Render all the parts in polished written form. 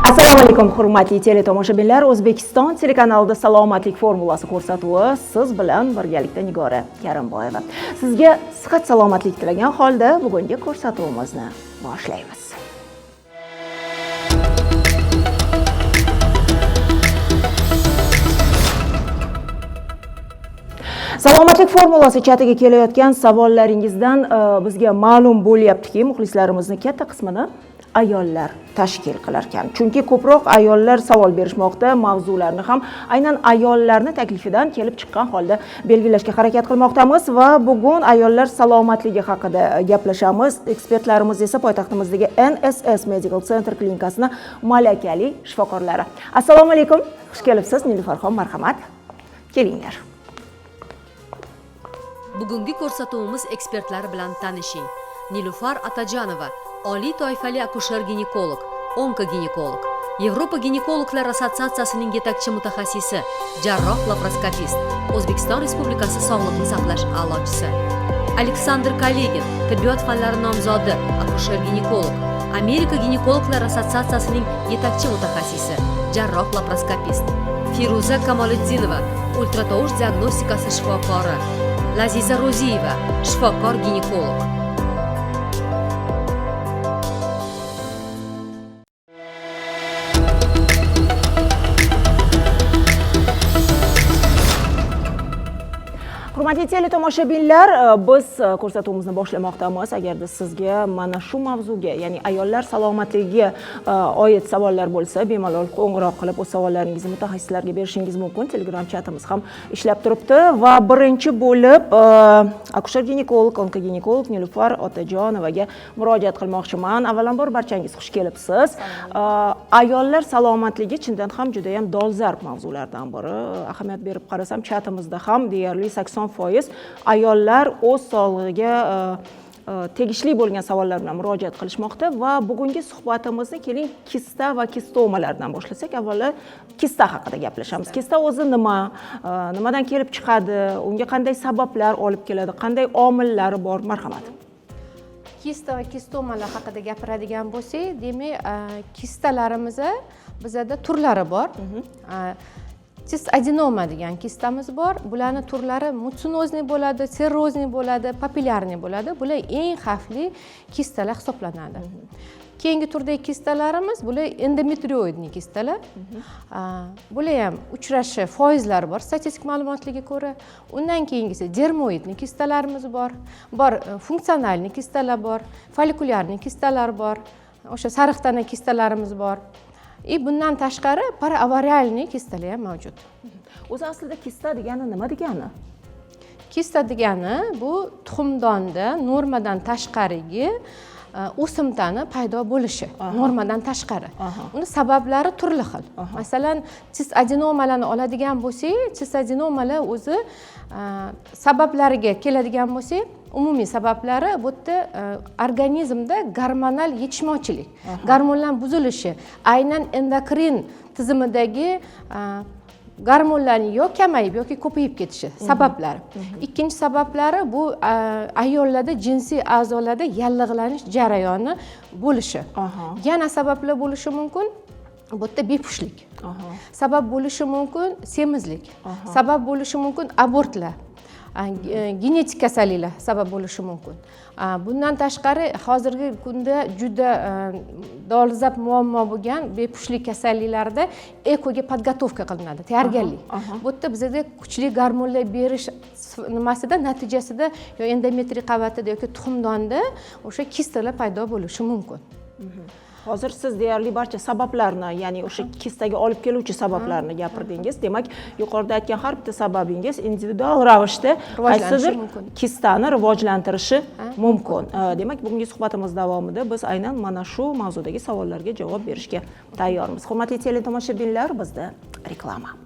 Assalomu alaykum hurmatli teletomoshabinlar. O'zbekiston telekanalida salomatlik formulasi ko'rsatuvi siz bilan birgalikda Nigora Karimboyeva. Sizga sihat salomatlik tilagan holda bugungi ko'rsatuvimizni boshlaymiz. Salomatlik formulasi chatiga kelayotgan savollaringizdan bizga ma'lum bo'lyaptiki, muxlislarimizning katta qismini ayollar tashkil qilar ekan. Chunki ko'proq ayollar savol berishmoqda, mavzularni ham aynan ayollarning taklifidan kelib chiqqan holda belgilashga harakat qilmoqdamiz va bugun ayollar salomatligi haqida gaplashamiz. Ekspertlarimiz esa poytaxtimizdagi NSS Medical Center klinikasining malakali shifokorlari. Assalomu alaykum. Xush kelibsiz Nilufarxon, marhamat. Kelinglar. Bugungi ko'rsatuvimiz ekspertlari bilan tanishing. Nilufar Atajanova, oliy toifali akusher-ginekolog, onkoginekolog, Yevropa ginekologlar assotsiatsiyasining yetakchi mutaxassisi, jarroh laparoskopist, O'zbekiston Respublikasi Sog'liqni saqlash a'lochisi. Aleksandr Kolegin, tibbiyot fanlari nomzodi, akusher-ginekolog, Amerika ginekologlar assotsiatsiyasining yetakchi mutaxassisi, jarroh laparoskopist. Firuza Kamoliddinova, ultratovush diagnostikasi shifokori. Laziza Ro'ziyeva, shifokor ginekolog. Hurmatli teletomoshabinlar, biz ko'rsatuvimizni boshlamoqdamiz. Agarda sizga mana shu mavzuga, ya'ni ayollar salomatligiga oid savollar bo'lsa, bemalol qo'ng'iroq qilib o'z savollaringizni mutaxassislarga berishingiz mumkin. Telegram chatimiz ham ishlab turibdi va birinchi bo'lib akusher-ginekolog, onkoginekolog Nilufar Otajonovaga murojaat qilmoqchiman. Avvalambor barchangiz xush kelibsiz. Ayollar salomatligi chindan ham juda ham dolzarb mavzulardan biri. Ahamiyat berib qarasam, chatimizda ham deyarli 80% ayollar o'z sog'lig'iga tegishli bo'lgan savollar bilan murojaat qilishmoqda va bugungi suhbatimizni keling kista va kistomalardan boshlasak. Avvalo kista haqida gaplashamiz. Kista o'zi nima, nimadan kelib chiqadi, unga qanday sabablar olib keladi, qanday omillari bor? Marhamat. Kista va kistomalar haqida gapiradigan bo'lsak, demak, kistalarimizni bizda turlari bor. Cis adenoma degan kistamiz bor. Bularning turlari mutsinozniy bo'ladi, sirrozniy bo'ladi, papillarniy bo'ladi. Bular eng xavfli kistalar hisoblanadi. Keyingi turdagi kistalarimiz bular endometrioidniy kistalar. Bular ham uchrashi foizlari bor statistik ma'lumotlarga ko'ra. Undan keyingisi dermoidniy kistalarimiz bor. Funksionalniy kistalar bor, follikulyarniy kistalar bor. O'sha sariq tana kistalarimiz bor. Bundan tashqari paraavarialniy kistalar ham mavjud. O'zi aslida kista degani nima degani? Kista degani bu tuxumdonda normadan tashqarigi o'simtani paydo bo'lishi, normadan tashqari. Uni sabablari turli xil. Masalan, cis adenomalarni oladigan bo'lsak, cis adenomalar o'zi sabablariga keladigan bo'lsak, umumiy sabablari bu yerda organizmda gormonal yetishmovchilik, gormonlar buzilishi, aynan endokrin tizimidagi gormonlarning yo kamayib yoki ko'payib ketishi sabablari. Ikkinchi sabablari bu ayollarda jinsiy a'zolarda yallig'lanish jarayoni bo'lishi. Yana sabablar bo'lishi mumkin. Bu yerda bepushtlik. Sabab bo'lishi mumkin semizlik. Sabab bo'lishi mumkin abortlar. Genetik kasalliklar sabab bo'lishi mumkin. Bundan tashqari hozirgi kunda juda dolzarb muammo bo'lgan bepushtlik kasalliklarida ekoga podgotovka qilinadi, tayyorgarlik. Bu yerda bizda kuchli gormonlar berish nimasida natijasida yo endometriy qavatida yoki tuxumdonda o'sha kistalar paydo bo'lishi mumkin. Hozir siz deyarli barcha sabablarni, ya'ni o'sha kistaga olib keluvchi sabablarni gapirdingiz. Demak, yuqorida aytgan har bitta sababingiz individual ravishda qaysidir kistani rivojlantirishi mumkin. Demak, bugungi suhbatimiz davomida biz aynan mana shu mavzudagi savollarga javob berishga tayyormiz. Hurmatli teletomoshabinlar, bizda reklama.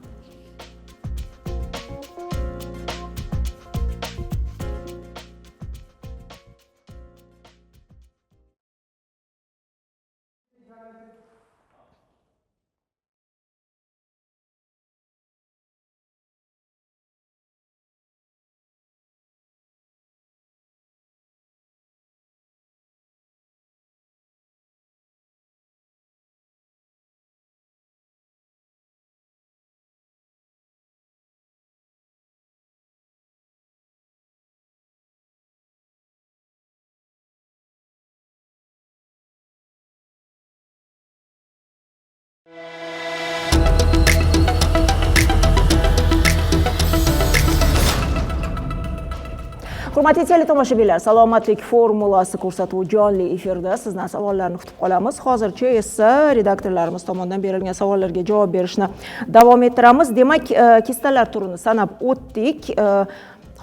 Hurmatli teletomoshabinlar, salomatlik formulasi ko'rsatuvi jonli efirda sizdan savollarni kutib qolamiz. Hozircha esa redaktorlarimiz tomonidan berilgan savollarga javob berishni davom ettiramiz. Demak, kistalar turini sanab o'tdik.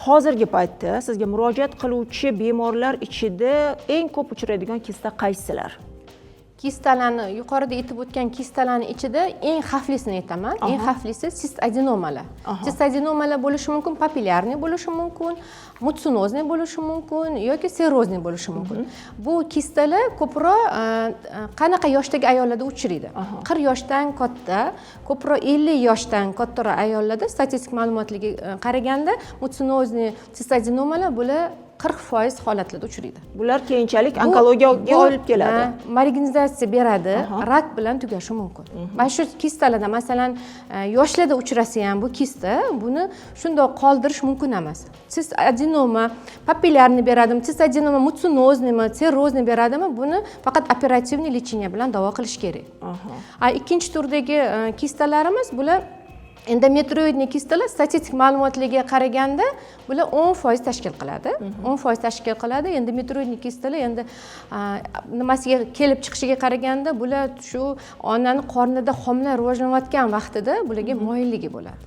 Hozirgi paytda sizga murojaat qiluvchi bemorlar ichida eng ko'p uchraydigan kista qaysilar? Kistalarni, yuqorida aytib o'tgan kistalarning ichida eng xavflisini aytaman. Eng xavflisi sist adenomalar. Sist adenomalar bo'lishi mumkin, papillyarniy bo'lishi mumkin, mutsinozniy bo'lishi mumkin yoki serozniy bo'lishi mumkin. Bu kistalar ko'proq qanaqa yoshdagi ayollarda uchraydi? 40 yoshdan katta, ko'proq 50 yoshdan kattaroq ayollarda statistik ma'lumotlarga qaraganda mutsinozniy sist adenomalar bular 40% holatlarda uchraydi. Bular keyinchalik onkologiyaga olib keladi. Marginalizatsiya beradi, rak bilan tugashi mumkin. Mana shu kistalarda, masalan, yoshlarda uchrasa ham bu kista, buni shundoq qoldirish mumkin emas. Sist adenoma papillyarni beradimi, sist adenoma mutsinoznimi, serozniy beradimi, buni faqat operativniy lecheniya bilan davo qilish kerak. Ikkinchi turdagi kistalarimiz bular endometrioidniy kistalar statistik ma'lumotlarga qaraganda bular 10% tashkil qiladi. 10% tashkil qiladi. Endometrioidniy kistalar endi nimasiga kelib chiqishiga qaraganda bular shu onani qornida homila rivojlanayotgan vaqtida bularga moyilligi bo'ladi.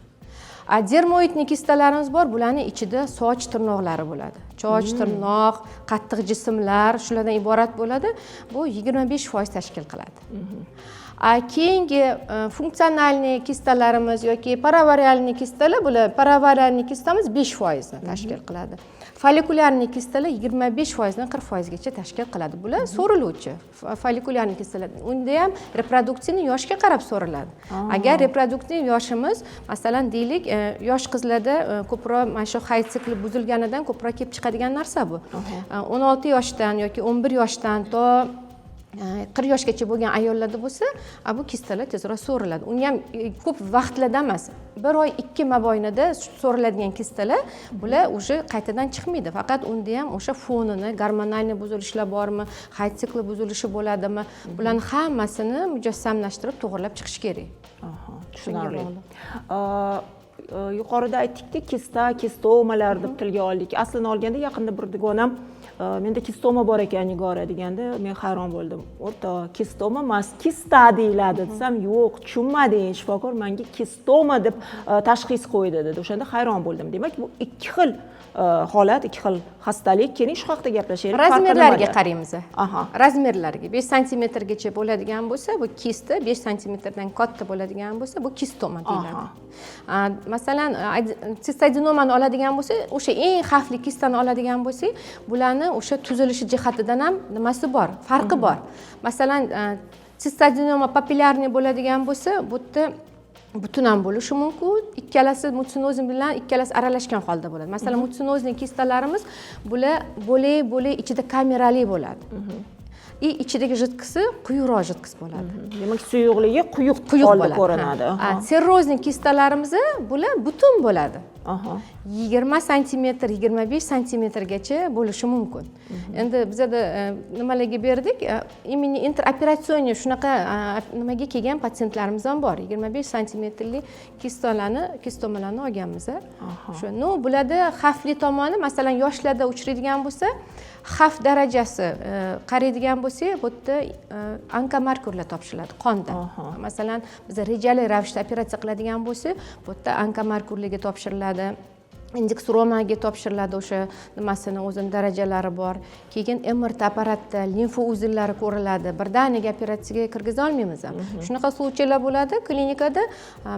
Dermoidniy kistalarimiz bor, bularning ichida soch tirnoqlari bo'ladi. Soch, tirnoq, qattiq jismlar shulardan iborat bo'ladi. Bu 25% tashkil qiladi. Keyingi funksionalniy kistalarimiz yoki paravarialniy kistalar, bular paravarialniy kistamiz 5% ni tashkil qiladi. Follikulyarniy kistalar 25% dan 40% gacha tashkil qiladi. Bular so'riluvchi follikulyarniy kistalar. Unda ham reproduksiyani yoshga qarab so'riladi. Agar reproduktiv yoshimiz, masalan, deylik, yosh qizlarda ko'proq mana shu hayz sikli buzilganidan ko'proq kelib chiqadigan narsa bu. 16 yoshdan yoki 11 yoshdan to 40 yoshgacha bo'lgan ayollarda bo'lsa, bu kistalar tezroq so'riladi. Uni ham ko'p vaqtlarda emas. 1 oy 2 mobaynida so'riladigan kistalar, bular o'sha qaytadan chiqmaydi. Faqat unda ham o'sha fonini, gormonal buzilishlar bormi, hayz sikli buzilishi bo'ladimi, bularning hammasini mujassamlashtirib to'g'rilab chiqish kerak. Tushunarli. Yuqorida aytdik, kistomalar deb tilga oldik. Aslini olganda yaqinda bir dugonam menda kistoma bor ekan Nigora deganda men hayron bo'ldim. O'rta kistoma emas, kista deyiladi desam, yo'q, tushunmading, shifokor menga kistoma deb tashxis qo'ydi dedi. O'shanda hayron bo'ldim. Demak, bu ikki xil holat, ikki xil xastalik. Keling shu haqida gaplashaylik. Razmerlarga qaraymiz. Razmerlarga 5 cm gacha bo'ladigan bo'lsa, bu kista, 5 cm dan katta bo'ladigan bo'lsa, bu kistoma deyiladi. Masalan, sistadenomani oladigan bo'lsa, o'sha eng xavfli kistani oladigan bo'lsak, bularni o'sha tuzilishi jihatidan ham nimasi bor, farqi bor. Masalan, sistadenoma papillyarniy bo'ladigan bo'lsa, bu yerda butun ham bo'lishi mumkin. Ikkalasi mutsinozniy bilan ikkalasi aralashgan holda bo'ladi. Masalan, mutsinozniy kistalarimiz bular bo'lak ichida kamerali bo'ladi. Ichidagi jidqisi quyuqroq jidqis bo'ladi. Demak, suyuqligi quyuq holda ko'rinadi. Serozniy kistalarimiz bular butun bo'ladi. 20 cm, 25 cm gacha bo'lishi mumkin. Endi bizda nimalarga berdik? Именно interoperatsioniy shunaqa nimaga kelgan patsientlarimiz ham bor. 25 cmlik kistomalarni olganmiz. Shu, bularda xavfli tomoni, masalan, yoshlarda uchraydigan bo'lsa, xavf darajasi qaraydigan bo'lsak, bu yerda onkomarkerlar topshiriladi qonda. Masalan, biz rejali ravishda operatsiya qiladigan bo'lsak, bu yerda onkomarkerlarga topshiriladi. Indeks romaga topshiriladi, o'sha nimasini o'zining darajalari bor. Keyin MRT apparatda limfa uzillari ko'riladi. Birdaniga operatsiyaga kirgiza olmaymiz ham. Shunaqa случайлар bo'ladi klinikada.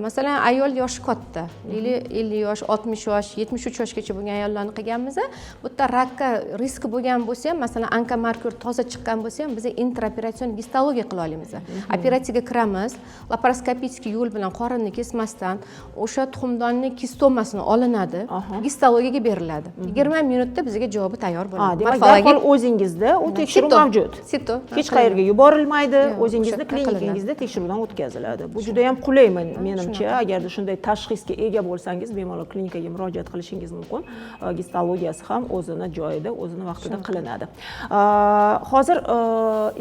Masalan, ayol yoshi katta, 50 yosh, 60 yosh, 73 yoshgacha bo'lgan ayollarni qilganmiz. Bu yerda rakka riski bo'lgan bo'lsa ham, masalan, onkomarker toza chiqqan bo'lsa ham, biz interoperasion gistologiya qila olamiz. Operatsiyaga kiramiz, laparoskopik yo'l bilan qorinni kesmasdan o'sha tuxumdonning kistomasini olinadi. Gistologiyaga beriladi. 20 minutda bizga javobi tayyor bo'ladi. Demak, darhol o'zingizda u tekshiruv mavjud. Hech qayerga yuborilmaydi, o'zingizning klinikangizda tekshiruvdan o'tkaziladi. Bu juda ham qulay menimcha. Agarda shunday tashxisga ega bo'lsangiz, bemalol klinikaga murojaat qilishingiz mumkin. Gistologiyasi ham o'zini joyida, o'zini vaqtida qilinadi. Hozir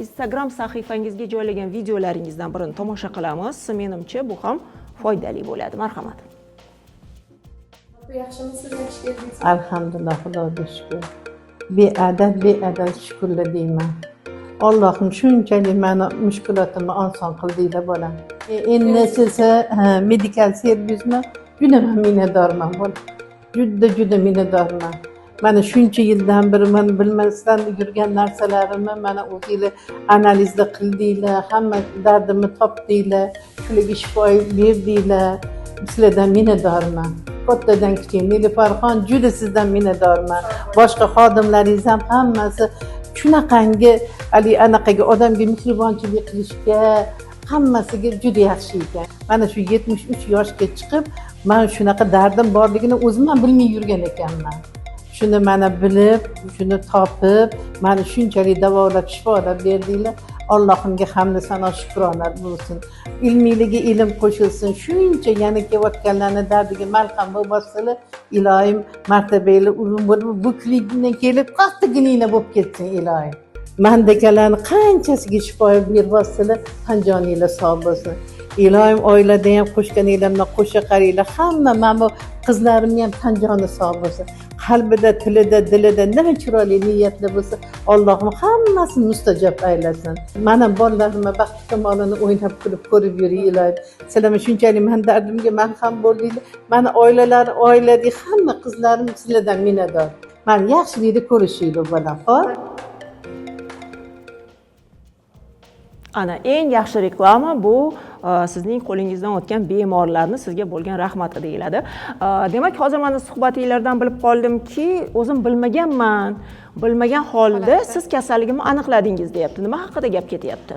Instagram sahifangizga joylagan videolaringizdan birini tomosha qilamiz. Menimcha bu ham foydali bo'ladi. Marhamat. yaxshimisiz, yaxshi keldingiz? Alhamdulillah, Xudoga shukr. Beadad shukrlar deyman. Allohim shunchalik meni mushkulotimni oson qildinglar bolam. Endi siz medikal servismi? Juda minnatdorman bolam. Juda minnatdorman. Mana shuncha yildan beri men bilmasdan yurgan narsalarimni mana o'zinglar analizda qildinglar, hamma dardimni topdinglar, shularga shifo berdinglar. Sizlardan minnatdorman. Kattadan kichik Nilufarxon juda sizdan minnatdorman. Boshqa xodimlaringiz ham hammasi shunaqangi anaqaga odamga mehribonchilik qilishga hammasiga juda yaxshi ekan. Mana shu 73 yoshga chiqib, men shunaqa dardim borligini o'zim ham bilmay yurgan ekanman. Shuni mana bilib, shuni topib, meni shunchalik davolab, shifolab berdinglar. Allohimga hamd sano shukronalar bo'lsin. Ilmiyligiga ilm qo'shilsin. Shuncha yana kelayotganlarning dardiga malham bo'lmaslar. Ilohim martabanglar uzun bo'lib, bu klinikdan kelib qattiqgina bo'lib ketsin ilohim. Mandekalarni qanchasiga shifo beryapsizlar, tanjoninglar sog' bo'lsin. Ilohim oilada ham qo'shganinglardan qo'sha qaringlar. Hamma mana bu qizlarimni ham tanjoni sog' bo'lsin. Qalbida, tilida, dilida nima chiroyli niyatlar bo'lsa, Allohim hammasini mustajab aylasin. Mana bolalarimga baxt tomonini o'ynab kulib ko'rib yuring ilohim. Sizlar shunchalik men dardimga malham bo'ldinglar. Mana oiladagi hamma qizlarim sizlardan minnatdor. Men yaxshilikni ko'rishinglar bolam. Xo'p? Ana eng yaxshi reklama bu sizning qo'lingizdan o'tgan bemorlarni sizga bo'lgan rahmati deyiladi. Demak, hozir mana suhbatingizlardan bilib qoldimki, o'zim bilmagan holda siz kasalligimni aniqladingiz deyapti. Nima haqida gap ketyapti?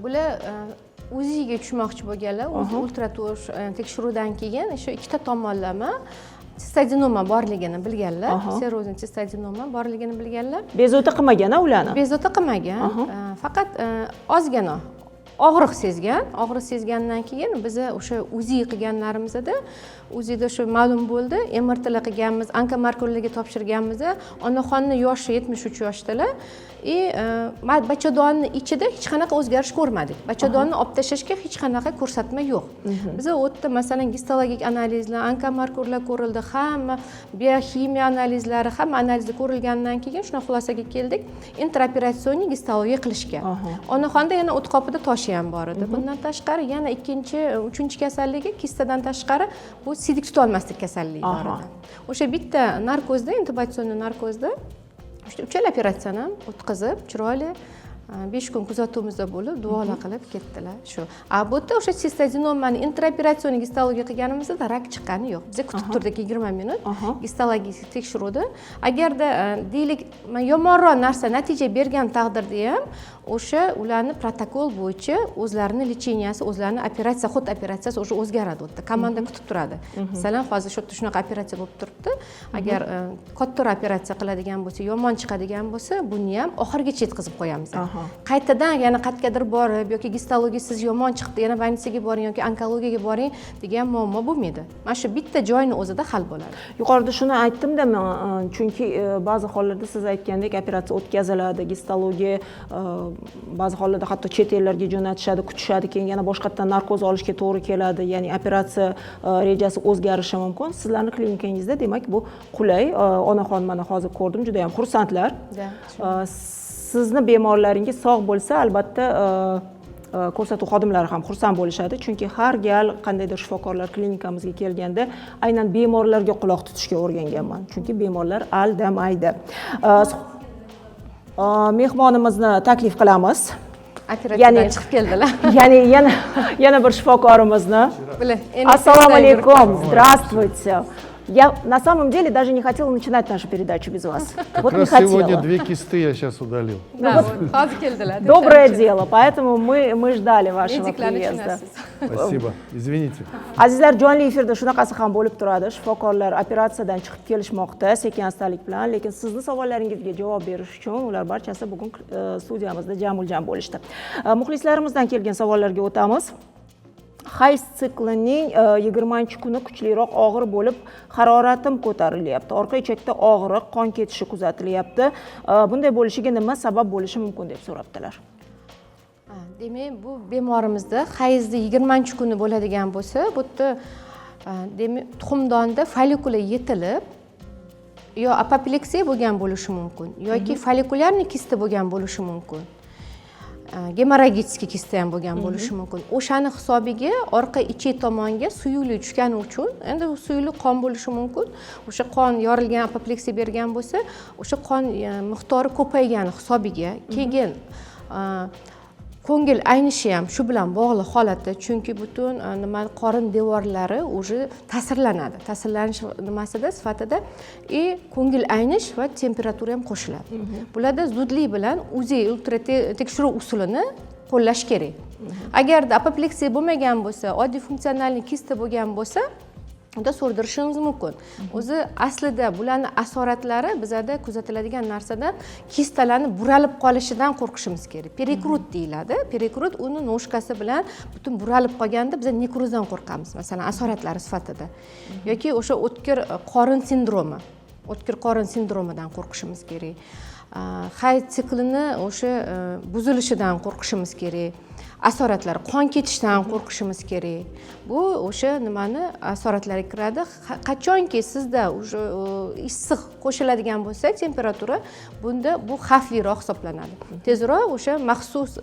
Bular UZIga tushmoqchi bo'lganlar, ultratosh tekshiruvdan keyin o'sha ikkita tomonlama sistadenoma borligini bilganlar, serozin sistadenoma borligini bilganlar. Bezovta qilmagan ularni. Bezovta qilmagan, faqat ozgina og'riq sezgandan keyin biz o'sha UZI qilganlarimizda UZIda shu ma'lum bo'ldi, MRTlar qilganmiz, onkomarkerlarga topshirganmiz. Onaxonni yoshi 73 yoshdalar. Bachadonni ichida hech qanaqa o'zgarish ko'rmadik. Bachadonni olib tashlashga hech qanaqa ko'rsatma yo'q. Biz o'tda masalan gistologik analizlar, onkomarkerlar ko'rildi, hamma biokimiya analizlari, hamma analizlar ko'rilgandan keyin shuna xulosaga keldik, intraoperatsioniy gistologiya qilishga. Onaxonda yana o't qopida toshi ham bor edi. Bundan tashqari yana ikkinchi, uchinchi kasalligi kistadan tashqari bu sidik tutolmaslik kasalligi bor edi. O'sha bitta narkozda, intubatsioniy narkozda uchala operatsiyani ham o'tkazib, chiroyli 5 kun kuzatuvimizda bo'lib, duolar qilib ketdilar. Shu. Bu yerda o'sha sistadenomani intraoperatsioniy gistologiya qilganimizda rak chiqqani yo'q. Biz kutib turdik 20 minut gistologiya tekshiruvdi. Agarda deylik yomonroq narsa natija bergan taqdirda ham o'sha ularni protokol bo'yicha o'zlarini lecheniyasi, o'zlarini operatsiya, xud operatsiyasi o'sha o'zgaradi o'tda. Komanda kutib turadi. Masalan, hozir shu shunaqa operatsiya bo'lib turibdi. Agar kattaroq operatsiya qiladigan bo'lsa, yomon chiqadigan bo'lsa, buni ham oxirigacha yetkazib qo'yamiz. Qaytadan yana qayergadir borib yoki gistologiyasiz yomon chiqdi, yana больницаga boring yoki onkologiyaga boring degan muammo bo'lmaydi. Mana shu bitta joyni o'zida hal bo'ladi. Yuqorida shuni aytdim-da, chunki ba'zi hollarda siz aytgandek operatsiya o'tkaziladi, gistologiya ba'zi hollarda hatto chet ellarga jo'natishadi, kutishadi, keyin yana boshqatdan narkoz olishga to'g'ri keladi. Ya'ni operatsiya rejasi o'zgarishi mumkin. Sizlarning klinikangizda demak bu qulay. Onaxon mana hozir ko'rdim, juda ham xursandlar. Sizni bemorlaringiz sog' bo'lsa, albatta ko'rsatuv xodimlari ham xursand bo'lishadi, chunki har gal qandaydir shifokorlar klinikamizga kelganda aynan bemorlarga quloq tutishga o'rganganman, chunki bemorlar aldamaydi. Mehmonimizni taklif qilamiz. Operatsiyadan chiqib keldilar. Ya'ni yana bir shifokorimizni. Assalomu alaykum. Здравствуйте. Я на самом деле даже не хотела начинать нашу передачу без вас. Вот не хотела. Сегодня 2 кисты я сейчас удалил. Да, вот hozir keldilar. Доброе дело, поэтому мы ждали вашего приезда. Спасибо. Извините. Azizlar, jonli efirda shunaqasi ham bo'lib turadi. Shifokorlar operatsiyadan chiqib kelishmoqda sekin-astalik bilan, lekin sizning savollaringizga javob berish uchun ular barchasi bugun studiyamizda jam bo'lishdi. Muxlislarimizdan kelgan savollarga o'tamiz. Hayz siklining 20-kuni kuchliroq og'ir bo'lib, haroratim ko'tarilyapti. Orqa ichakda og'riq, qon ketishi kuzatilyapti. Bunday bo'lishiga nima sabab bo'lishi mumkin deb so'rabdilar. Demak, bu bemorimizda hayzda 20-kuni bo'ladigan bo'lsa, bu yerda demak tuxumdonda follikula yetilib yo apopleksiya bo'lgan bo'lishi mumkin yoki follikulyarniy kista bo'lgan bo'lishi mumkin. Gemorragический kista ham bo'lgan bo'lishi mumkin. O'shani hisobiga orqa ichki tomonga suyuqlik tushgani uchun, endi u suyuqlik qon bo'lishi mumkin. O'sha qon yorilgan apopleksiya bergan bo'lsa, o'sha qon miqdori ko'paygani hisobiga keyin ko'ngil aynishi ham shu bilan bog'liq holatda, chunki butun qorin devorlari уже ta'sirlanadi. Ta'sirlanish nimasida sifatida ko'ngil aynish va temperatura ham qo'shiladi. Bularda zudlik bilan UZI ultra tekshiruv usulini qo'llash kerak. Agarda apopleksiya bo'lmagan bo'lsa, oddiy funksionalniy kista bo'lgan bo'lsa, unda so'rdirishimiz mumkin. O'zi aslida bularning asoratlari bizada kuzatiladigan narsadan kistalarni buralib qolishidan qo'rqishimiz kerak. Perikrut deyiladi. Perikrut uni noshkasi bilan butun buralib qolganda biz nekrozdan qo'rqamiz, masalan, asoratlari sifatida. Yoki o'sha o'tkir qorin sindromi. O'tkir qorin sindromidan qo'rqishimiz kerak. Hayz siklini o'sha buzilishidan qo'rqishimiz kerak. Asoratlar, qon ketishidan qo'rqishimiz kerak. Bu o'sha nimani asoratlariga kiradi. Qachonki sizda o'sha issiq qo'shiladigan bo'lsa, temperatura, bunda bu xavfliroq hisoblanadi. Tezroq o'sha maxsus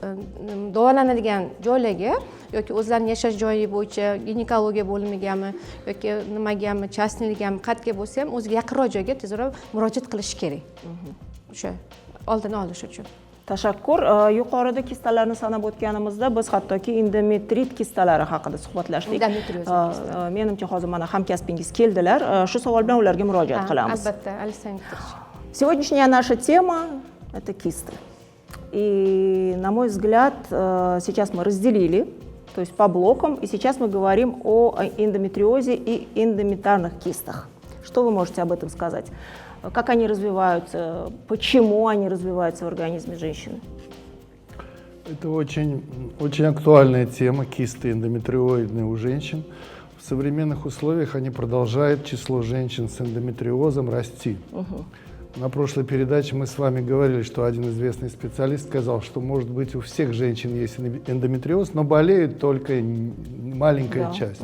davolanadigan joylarga yoki o'zlarining yashash joyi bo'yicha ginekologiya bo'limigami yoki nimagami, частныйligami qayerga bo'lsa ham o'ziga yaqinroq joyga tezroq murojaat qilish kerak. O'sha oldini olish uchun. Tashakkur. Yuqorida kistalarni sanab o'tganimizda biz hattoki endometrit kistalari haqida suhbatlashdik. Menimcha hozir mana hamkasbingiz keldilar. Shu savol bilan ularga murojaat qilamiz. Albatta, Alександр Викторович. Сегодняшняя наша тема – это кисты. И, на мой взгляд, сейчас мы разделили, то есть по блокам, и сейчас мы говорим о эндометриозе и эндометриальных кистах. Что вы можете об этом сказать? Как они развиваются, почему они развиваются в организме женщины? Это очень актуальная тема, кисты эндометриоидные у женщин. В современных условиях они продолжают число женщин с эндометриозом расти. На прошлой передаче мы с вами говорили, что один известный специалист сказал, что, может быть, у всех женщин есть эндометриоз, но болеет только маленькая часть.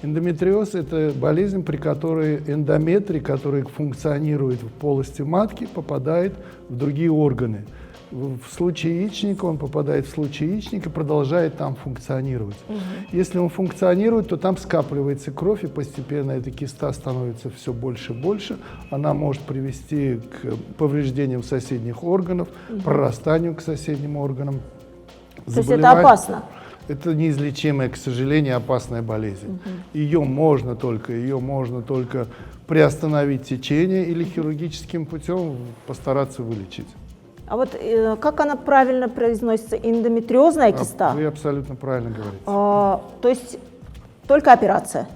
Эндометриоз – это болезнь, при которой эндометрий, который функционирует в полости матки, попадает в другие органы. В случае яичника он попадает в случай яичника и продолжает там функционировать. Если он функционирует, то там скапливается кровь, и постепенно эта киста становится все больше и больше. Она может привести к повреждениям соседних органов, прорастанию к соседним органам. То есть это опасно? Это неизлечимая, к сожалению, опасная болезнь. Ее можно только приостановить течение или хирургическим путем постараться вылечить. А вот как она правильно произносится? Эндометриозная киста? Вы абсолютно правильно говорите. То есть только операция?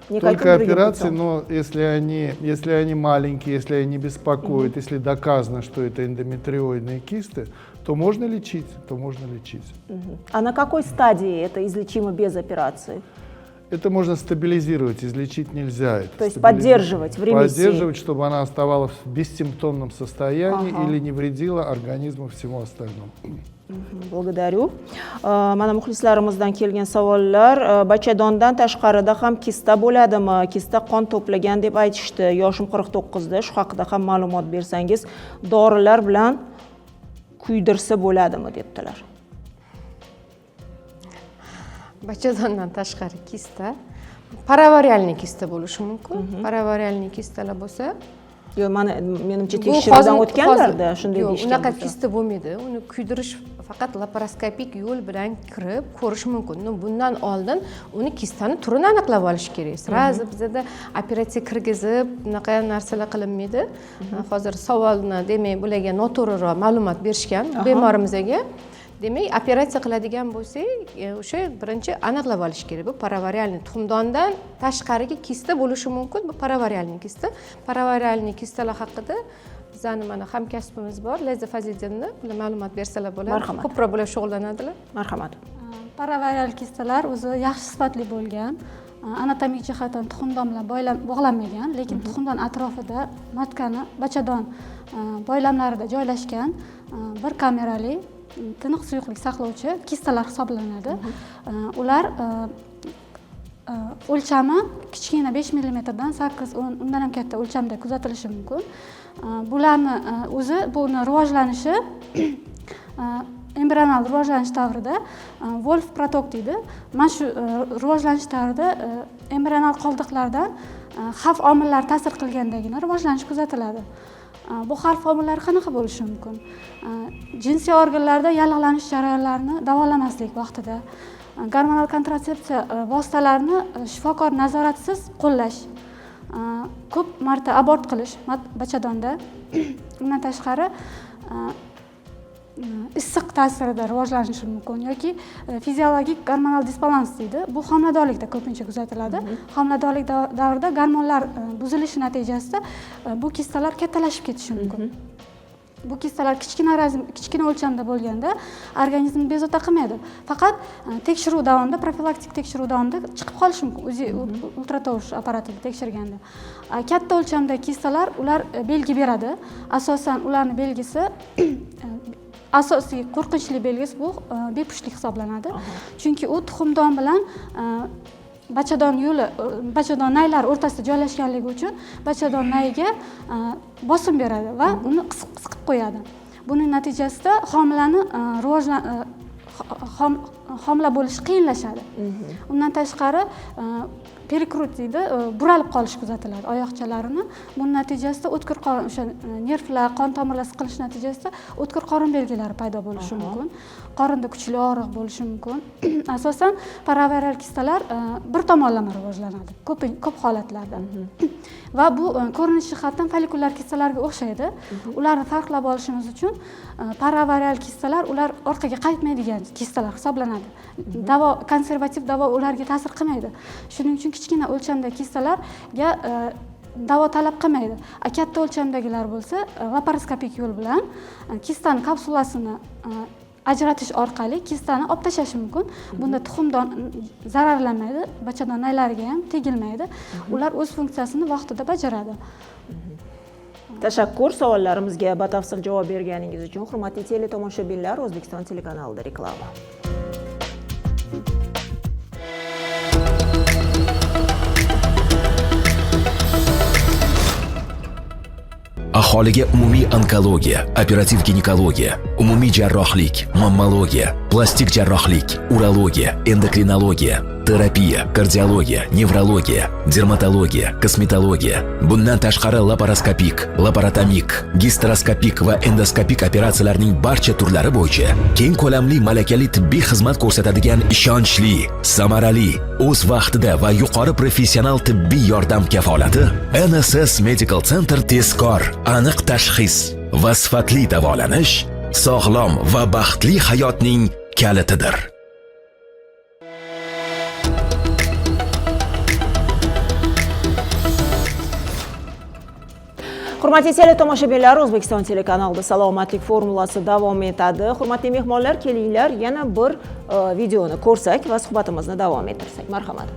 Только операции, но если они маленькие, если они беспокоят, если доказано, что это эндометриоидные кисты, то можно лечить, А на какой стадии это излечимо без операции? Это можно стабилизировать, излечить нельзя. То есть поддерживать в ремиссии? Поддерживать, чтобы она оставалась в бессимптомном состоянии или не вредила организму всему остальному. Благодарю. Mana muxlislarimizdan kelgan savollar. Bachadondan tashqarida ham kista bo'ladimi? Kista qon to'plagan deb aytishdi. Yoshim 49 da. Shu haqida ham ma'lumot bersangiz, dorilar bilan kuydirsa bo'ladimi debdilar. Bachadondan tashqari kista paravarialniy kista bo'lishi mumkin. Paravarialniy kistalar bo'lsa, menimcha tekshiruvdan o'tganlarda shunday deyishgan. Unaqa kista bo'lmaydi. Uni kuydirish faqat laparoskopik yo'l bilan kirib ko'rish mumkin. Bundan oldin uni kistani turini aniqlab olish kerak. Srazi bizda operatsiya kirgizib, bunaqa narsalar qilinmaydi. Hozir savolni demak bularga noto'g'riroq ma'lumot berishgan bemorimizga. Demak, operatsiya qiladigan bo'lsak, o'sha birinchi aniqlab olish kerak. Bu paravarialniy tuxumdondan tashqariga kista bo'lishi mumkin. Bu paravarialniy kista. Paravarialniy kistalar haqida bizning mana hamkasbimiz bor, Layza Fazliddinni, bular ma'lumot bersalar bo'ladi. Ko'proq bular shug'ullanadilar. Marhamat. Paravarial kistalar o'zi yaxshi sifatli bo'lgan, anatomik jihatdan tuxumdon bilan bog'lanmagan, lekin tuxumdon atrofida matkani bachadon boylamlarida joylashgan bir kamerali tiniq suyuqlik saqlovchi kistalar hisoblanadi. Ular o'lchami kichkina 5 millimetrdan 8-10 undan ham katta o'lchamda kuzatilishi mumkin. Bularni o'zi buni rivojlanishi embrional rivojlanish davrida Wolf protok deydi. Mana shu rivojlanish davrida embrional qoldiqlardan xavf omillari ta'sir qilgandagina rivojlanish kuzatiladi. Bu xavf omillari qanaqa bo'lishi mumkin? Jinsiy organlarda yallig'lanish jarayonlarini davolamaslik vaqtida, gormonal kontratsepsiya vositalarini shifokor nazoratisiz qo'llash, ko'p marta abort qilish bachadonda, undan tashqari issiq ta'sirida rivojlanishi mumkin yoki fiziologik gormonal disbalans deydi. Bu homiladorlikda ko'pincha kuzatiladi. Homiladorlik davrida gormonlar buzilishi natijasida bu kistalar kattalashib ketishi mumkin. Bu kistalar kichkina o'lchamda bo'lganda organizm bezovta qilmaydi. Faqat tekshiruv davomida, profilaktik tekshiruv davomida chiqib qolishi mumkin. O'zi ultratovush apparatida tekshirganda. Katta o'lchamdagi kistalar ular belgi beradi. Asosan ularning belgisi asosiy qo'rqinchli belgisi bu bepushtlik hisoblanadi. Chunki u tuxumdon bilan bachadon yo'li, bachadon naylari o'rtasida joylashganligi uchun bachadon nayiga bosim beradi va uni siqib qo'yadi. Buning natijasida homila bo'lish qiyinlashadi. Undan tashqari perikrut deydi, buralib qolish kuzatiladi oyoqchalarini. Buning natijasida o'tkir qorin, o'sha nervlar, qon tomirlar siqilishi natijasida o'tkir qorin belgilari paydo bo'lishi mumkin. Qorinda kuchli og'riq bo'lishi mumkin. Asosan paraviral kistalar bir tomonlama rivojlanadi ko'p holatlarda. Va bu ko'rinish jihatdan follikullar kistalarga o'xshaydi. Ularni farqlab olishimiz uchun paraviral kistalar ular orqaga qaytmaydigan kistalar hisoblanadi. Konservativ davo ularga ta'sir qilmaydi. Shuning uchun kichkina o'lchamdagi kistalarga davo talab qilmaydi. Katta o'lchamdagilar bo'lsa, laparoskopik yo'l bilan kistani kapsulasini ajratish orqali kistani olib tashlash mumkin. Bunda tuxumdon zararlanmaydi, bachadon naylariga ham tegilmaydi. Ular o'z funksiyasini vaqtida bajaradi. Tashakkur, savollarimizga batafsil javob berganingiz uchun. Hurmatli teletomoshabinlar, O'zbekiston telekanalida reklama. Aholiga umumiy onkologiya, operativ ginekologiya, umumiy jarrohlik, mammologiya, plastik jarrohlik, urologiya, endokrinologiya, terapiya, kardiologiya, nevrologiya, dermatologiya, kosmetologiya, bundan tashqari laparoskopik, laparotomik, gisteroskopik va endoskopik operatsiyalarning barcha turlari bo'yicha keng ko'lamli malakali tibbiy xizmat ko'rsatadigan ishonchli, samarali, o'z vaqtida va yuqori professional tibbiy yordam kafolati NSS Medical Center tezkor, aniq tashxis va sifatli davolanish sog'lom va baxtli hayotning kalitidir. Hurmatli teletomoshabinlar, O'zbekiston telekanalida salomatlik formulasi davom etadi. Hurmatli mehmonlar, kelinglar yana bir videoni ko'rsak va suhbatimizni davom ettirsak. Marhamat.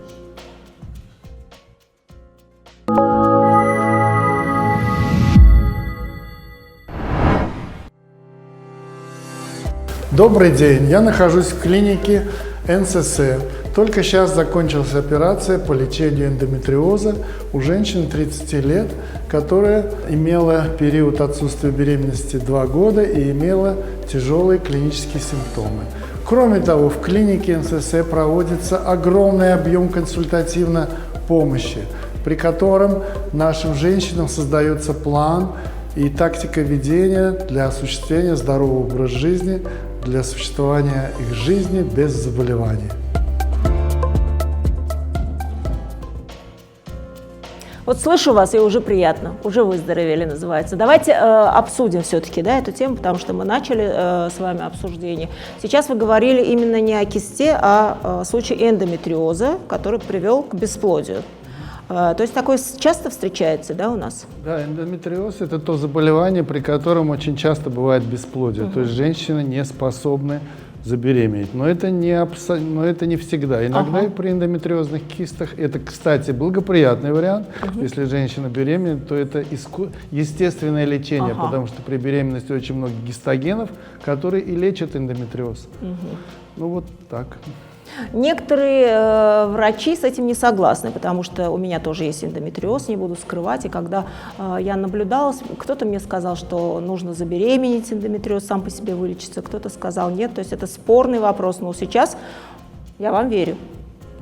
Добрый день, я нахожусь в клинике НСС. Только сейчас закончилась операция по лечению эндометриоза у женщины 30 лет, которая имела период отсутствия беременности 2 года и имела тяжелые клинические симптомы. Кроме того, в клинике НСС проводится огромный объем консультативной помощи, при котором нашим женщинам создается план и тактика ведения для осуществления здорового образа жизни, для существования их жизни без заболеваний. Вот слышу вас, и уже приятно, уже выздоровели, называется. Давайте обсудим все-таки, да, эту тему, потому что мы начали с вами обсуждение. Сейчас вы говорили именно не о кисте, а о случае эндометриоза, который привел к бесплодию. То есть такое часто встречается, да, у нас? Да, эндометриоз – это то заболевание, при котором очень часто бывает бесплодие. То есть женщины не способны забеременеть. Но это не всегда. Иногда и при эндометриозных кистах это, кстати, благоприятный вариант. Если женщина беременна, то это естественное лечение, потому что при беременности очень много гистогенов, которые и лечат эндометриоз. Ну вот так. Некоторые врачи с этим не согласны, потому что у меня тоже есть эндометриоз, не буду скрывать, и когда я наблюдалась, кто-то мне сказал, что нужно забеременеть, эндометриоз сам по себе вылечится, кто-то сказал нет, то есть это спорный вопрос, но сейчас я вам верю.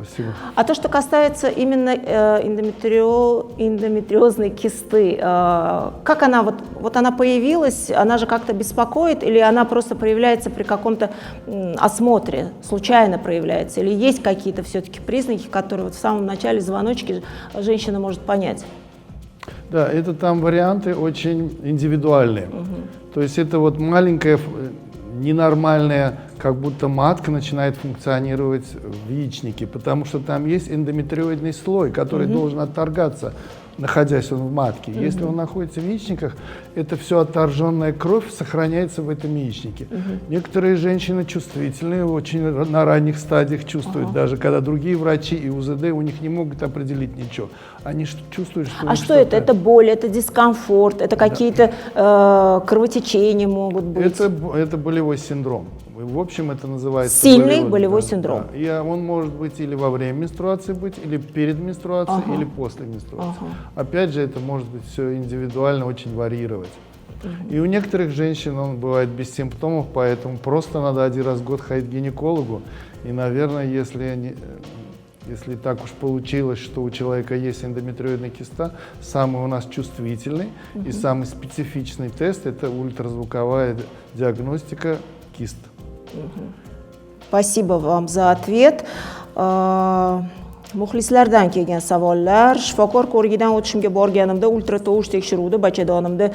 Спасибо. А то, что касается именно эндометриозной кисты, как она, вот она появилась, она же как-то беспокоит, или она просто проявляется при каком-то осмотре, случайно проявляется, или есть какие-то все-таки признаки, которые вот в самом начале звоночки женщина может понять? Да, это там варианты очень индивидуальные. То есть это вот маленькая ненормальная, как будто матка начинает функционировать в яичнике, потому что там есть эндометриоидный слой, который должен отторгаться, находясь он в матке. Если он находится в яичниках, это все отторженная кровь сохраняется в этом яичнике. Некоторые женщины чувствительные, очень на ранних стадиях чувствуют, даже когда другие врачи и УЗД у них не могут определить ничего. Они чувствуют, что... А что это? Это боль, это дискомфорт, это какие-то кровотечения могут быть? Это болевой синдром. В общем, это называется сильный болевой синдром. Да. И он может быть или во время менструации быть, или перед менструацией, или после менструации. Опять же, это может быть все индивидуально, очень варьировать. И у некоторых женщин он бывает без симптомов, поэтому просто надо один раз в год ходить к гинекологу. И, наверное, если так уж получилось, что у человека есть эндометриоидная киста, самый у нас чувствительный и самый специфичный тест – это ультразвуковая диагностика кист. Спасибо вам за ответ. Muxlislardan kelgan savollar. Shifokor ko'rigidan o'tishimga borganimda ultratovush tekshiruvida bachadonimda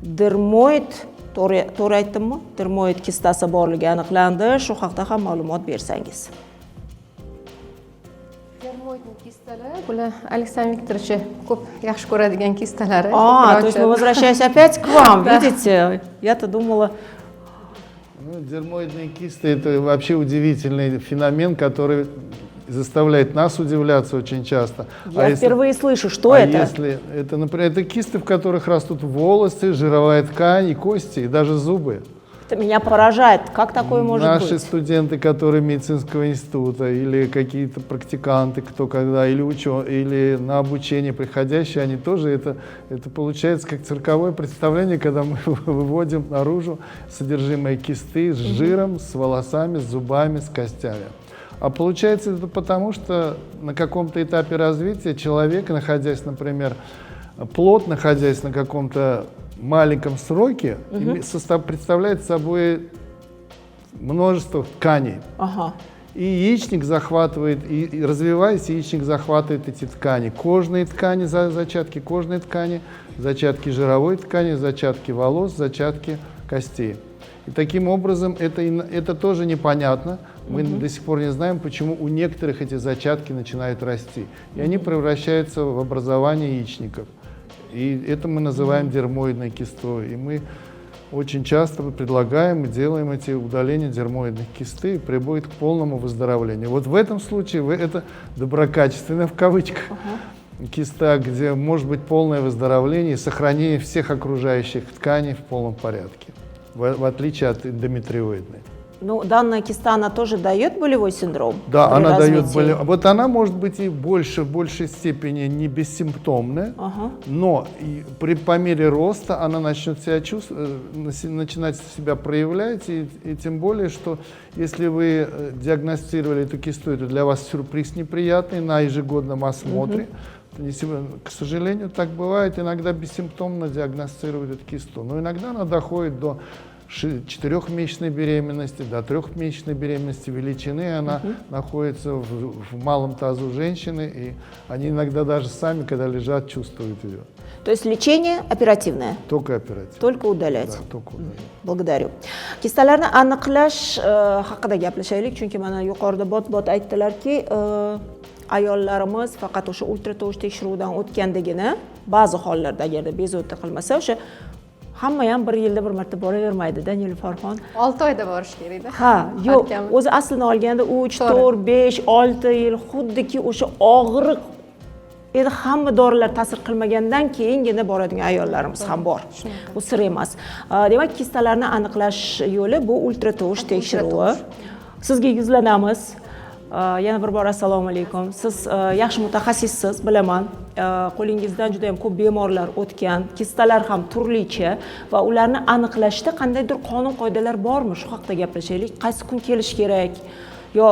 dermoid, to'g'ri aytdimmi? Dermoid kistasi borligi aniqlandi. Shu haqida ham ma'lumot bersangiz. Dermoidный kistalar, bular Aleksandr Viktorovich ko'p yaxshi ko'radigan kistalari. То есть мы возвращаемся опять к вам, видите? Я-то думала... Дермоидные кисты – это вообще удивительный феномен, который заставляет нас удивляться очень часто. Я впервые слышу, что это? Если это, например, это кисты, в которых растут волосы, жировая ткань, и кости, и даже зубы. Это меня поражает. Как такое может быть? Наши студенты, которые медицинского института, или какие-то практиканты, кто когда, или ученые, или на обучение приходящие, они тоже, это получается как цирковое представление, когда мы выводим наружу содержимое кисты с жиром, с волосами, с зубами, с костями. А получается это потому, что на каком-то этапе развития человек, находясь, например, плод, находясь на каком-то маленьком сроке, представляет собой множество тканей. И яичник захватывает, и развиваясь, яичник захватывает эти ткани. Кожные ткани, зачатки кожной ткани, зачатки жировой ткани, зачатки волос, зачатки костей. И таким образом это тоже непонятно. Мы до сих пор не знаем, почему у некоторых эти зачатки начинают расти. И они превращаются в образование яичников. И это мы называем дермоидной кистой. И мы очень часто предлагаем и делаем эти удаления дермоидных кисты, и приводит к полному выздоровлению. Вот в этом случае это доброкачественная, в кавычках, киста, где может быть полное выздоровление и сохранение всех окружающих тканей в полном порядке, в отличие от эндометриоидной. Ну, данная киста, она тоже дает болевой синдром? Да, она дает болевой. Вот она может быть и в большей степени не бессимптомная, но по мере роста она начнет начинать себя проявлять, и тем более, что если вы диагностировали эту кисту, это для вас сюрприз неприятный на ежегодном осмотре. К сожалению, так бывает, иногда бессимптомно диагностируют эту кисту, но иногда она доходит до 4-месячной беременности, до 3-месячной беременности величины, она находится в малом тазу женщины, и они иногда даже сами, когда лежат, чувствуют ее. То есть лечение оперативное? Только оперативное. Только удалять? Да, только удалять. Благодарю. Kistalarni aniqlash haqida gaplashaylik, chunki mana yuqorida bot aytdilarki, ayollarimiz faqat o'sha ultratovush tekshiruvidan o'tgandagina ba'zi hollarda agarda bezovta qilmasa o'sha hamma ham bir yilda bir marta boravermaydi-da, Nilufarxon. 6 oyda borish kerak-da. Ha, yo'q, o'zi aslini olganda 3, 4, 5, 6 yil xuddiki o'sha og'riq endi hamma dorilar ta'sir qilmagandan keyingina boradigan ayollarimiz ham bor. Bu sir emas. Demak, kistalarni aniqlash yo'li bu ultratovush tekshiruvi. Sizga yuzlanamiz. Yana bir bor assalomu alaykum. Siz yaxshi mutaxassissiz, bilaman. Qo'lingizdan juda ham ko'p bemorlar o'tgan, kistalar ham turlicha va ularni aniqlashda qandaydir qonun qoidalar bormi? Shu haqida gaplashaylik. Qaysi kun kelish kerak? Yo